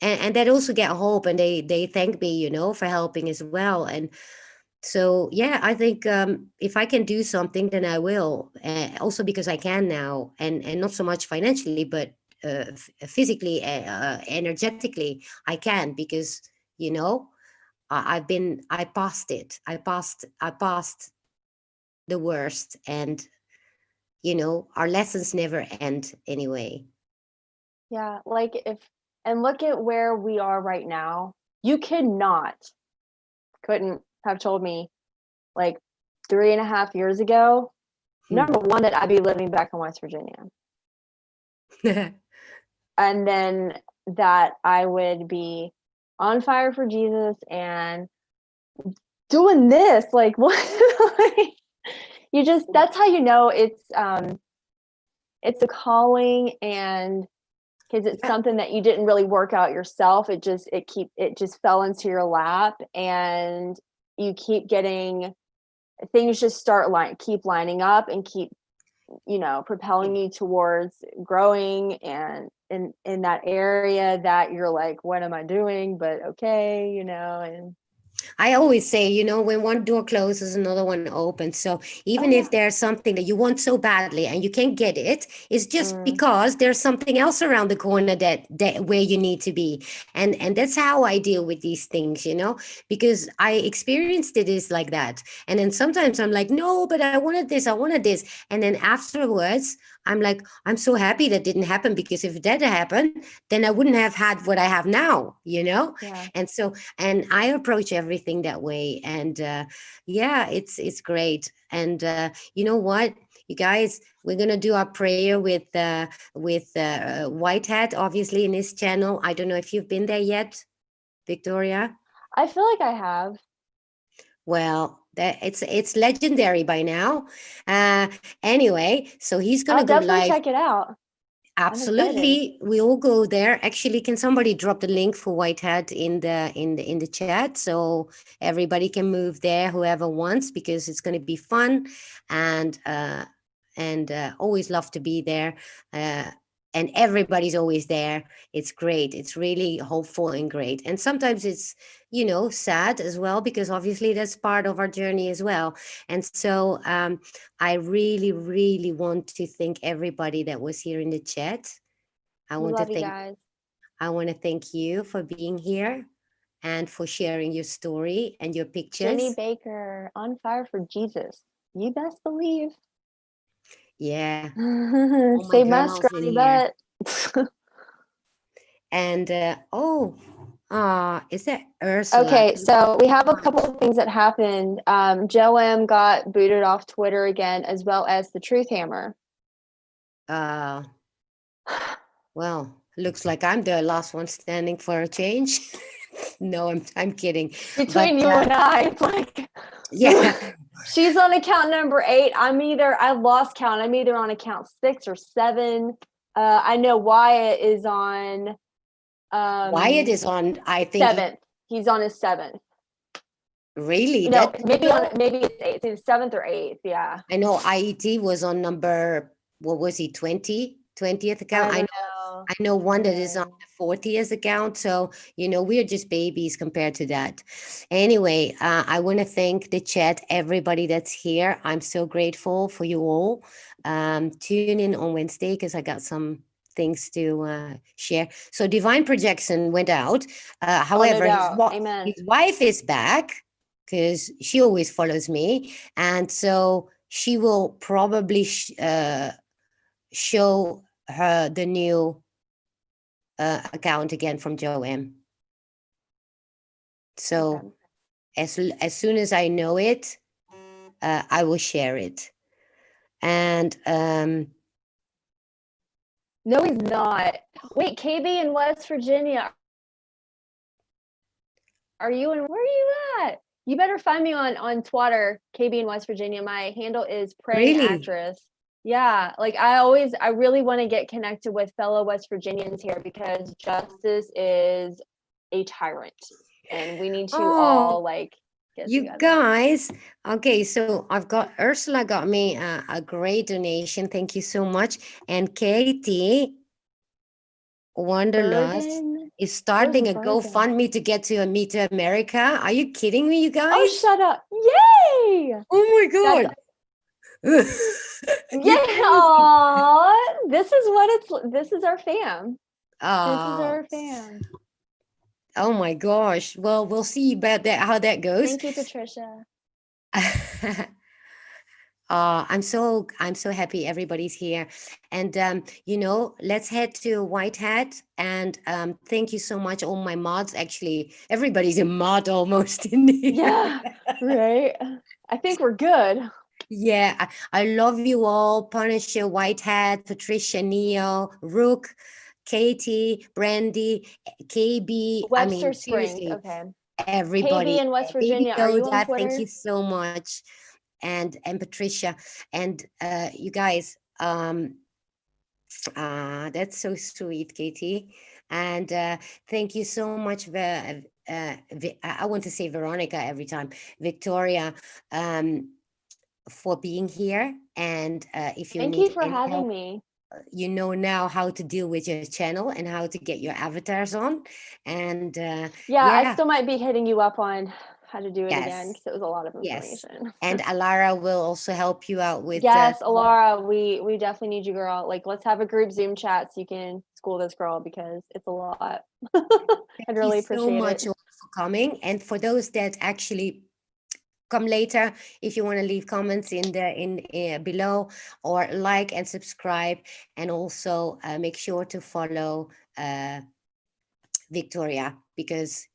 and that also get hope, and they thank me, for helping as well. And so yeah, I think if I can do something, then I will. Also because I can now, and not so much financially, but physically, energetically, I can, because you know I passed it. I passed the worst, and our lessons never end anyway. Yeah, and look at where we are right now. You couldn't have told me like 3.5 years ago, number one, that I'd be living back in West Virginia. And then that I would be on fire for Jesus and doing this. Like, what? That's how you know it's a calling, and because it's something that you didn't really work out yourself. It just fell into your lap, and you keep getting things just keep lining up and keep propelling you towards growing, and in that area that you're like, what am I doing? But okay, and I always say, when one door closes, another one opens. So even if there's something that you want so badly and you can't get it, it's just because there's something else around the corner that where you need to be. And that's how I deal with these things, because I experienced it is like that. And then sometimes I'm like, no, but I wanted this. And then afterwards, I'm like, I'm so happy that didn't happen, because if that happened, then I wouldn't have had what I have now, Yeah. And so, and I approach everything that way. And yeah, it's great. And you know what, you guys, we're gonna do our prayer with Whitehead, obviously, in his channel. I don't know if you've been there yet, Victoria. I feel like I have. Well, it's legendary by now. Anyway, so he's gonna I'll go definitely live. check it out. Absolutely, we all go there. Actually, can somebody drop the link for Whitehead in the chat, so everybody can move there, whoever wants, because it's going to be fun, and always love to be there. and everybody's always there. It's great. It's really hopeful and great. And sometimes it's, sad as well, because obviously that's part of our journey as well. And so I really, really want to thank everybody that was here in the chat. I We want to love you thank guys. I want to thank you for being here and for sharing your story and your Jenny pictures. Baker, on fire for Jesus. You best believe. Yeah. All my Save my girls in scrawny here. butt. And is that Ursula? Okay, so we have a couple of things that happened. Joe M got booted off Twitter again, as well as the Truth Hammer. Uh, well, looks like I'm the last one standing for a change. No, I'm kidding. Between But, you and I, it's like, yeah, she's on account number 8. I lost count. I'm either on account 6 or 7. I know Wyatt is on Wyatt is on, I think, 7th. He's on his 7th. really? No, That maybe it's 8th. It's 7th or 8th. Yeah. I know IET was on number, what was he, 20th account? I don't know. I know one that is on the 40th account. So, we're just babies compared to that. Anyway, I want to thank the chat, everybody that's here. I'm so grateful for you all. Tune in on Wednesday because I got some things to share. So Divine Projection went out. However, Amen. his wife is back because she always follows me. And so she will probably show her the new account again from Joe M. So as soon as I know it, I will share it. And no, he's not. Wait, KB in West Virginia. Where are you at? You better find me on Twitter, KB in West Virginia. My handle is Praying Really? Actress. Yeah, like I really want to get connected with fellow West Virginians here because Justice is a tyrant, and we need to all like get you together. guys. Okay, so Ursula got me a great donation. Thank you so much. And Katie Wanderlust Bergen? is starting a Bergen? GoFundMe to get to Meet America. Are you kidding me, you guys? Oh, shut up! Yay! Oh my god! Yeah. Aw, this is our fam. Oh. This is our fam. Oh my gosh. Well, we'll see about that, how that goes. Thank you, Patricia. I'm so happy everybody's here. And let's head to White Hat. And thank you so much, all my mods. Actually, everybody's a mod almost in here. Yeah, right. I think we're good. Yeah, I love you all. Punisher, White Hat, Patricia, Neo, Rook, Katie, Brandy, KB. Webster Springs. Seriously, Okay. everybody. KB in West Baby Virginia. Are you on Yoda, Twitter? thank you so much. And Patricia. And you guys, that's so sweet, Katie. And thank you so much. I want to say Veronica every time. Victoria. For being here, and if you Thank need you for any having help, me. you know now how to deal with your channel and how to get your avatars on. And yeah, I still might be hitting you up on how to do it again yes, because it was a lot of yes. information. And Alara will also help you out with yes, Alara, we definitely need you, girl. Like, let's have a group Zoom chat so you can school this girl because it's a lot. I'd really appreciate so much it. all for coming. And for those that actually come later, if you want to leave comments in below, or like and subscribe, and also make sure to follow Victoria, because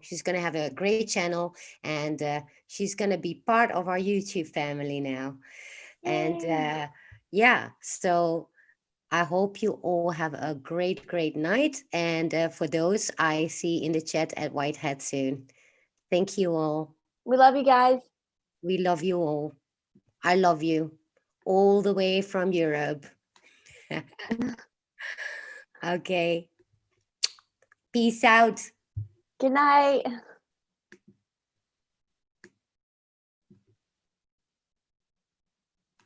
she's going to have a great channel, and she's going to be part of our YouTube family now. Yay. And yeah, so I hope you all have a great night, and for those I see in the chat at White Hat soon. Thank you all. We love you guys. We love you all. I love you all the way from Europe. Okay. Peace out. Good night.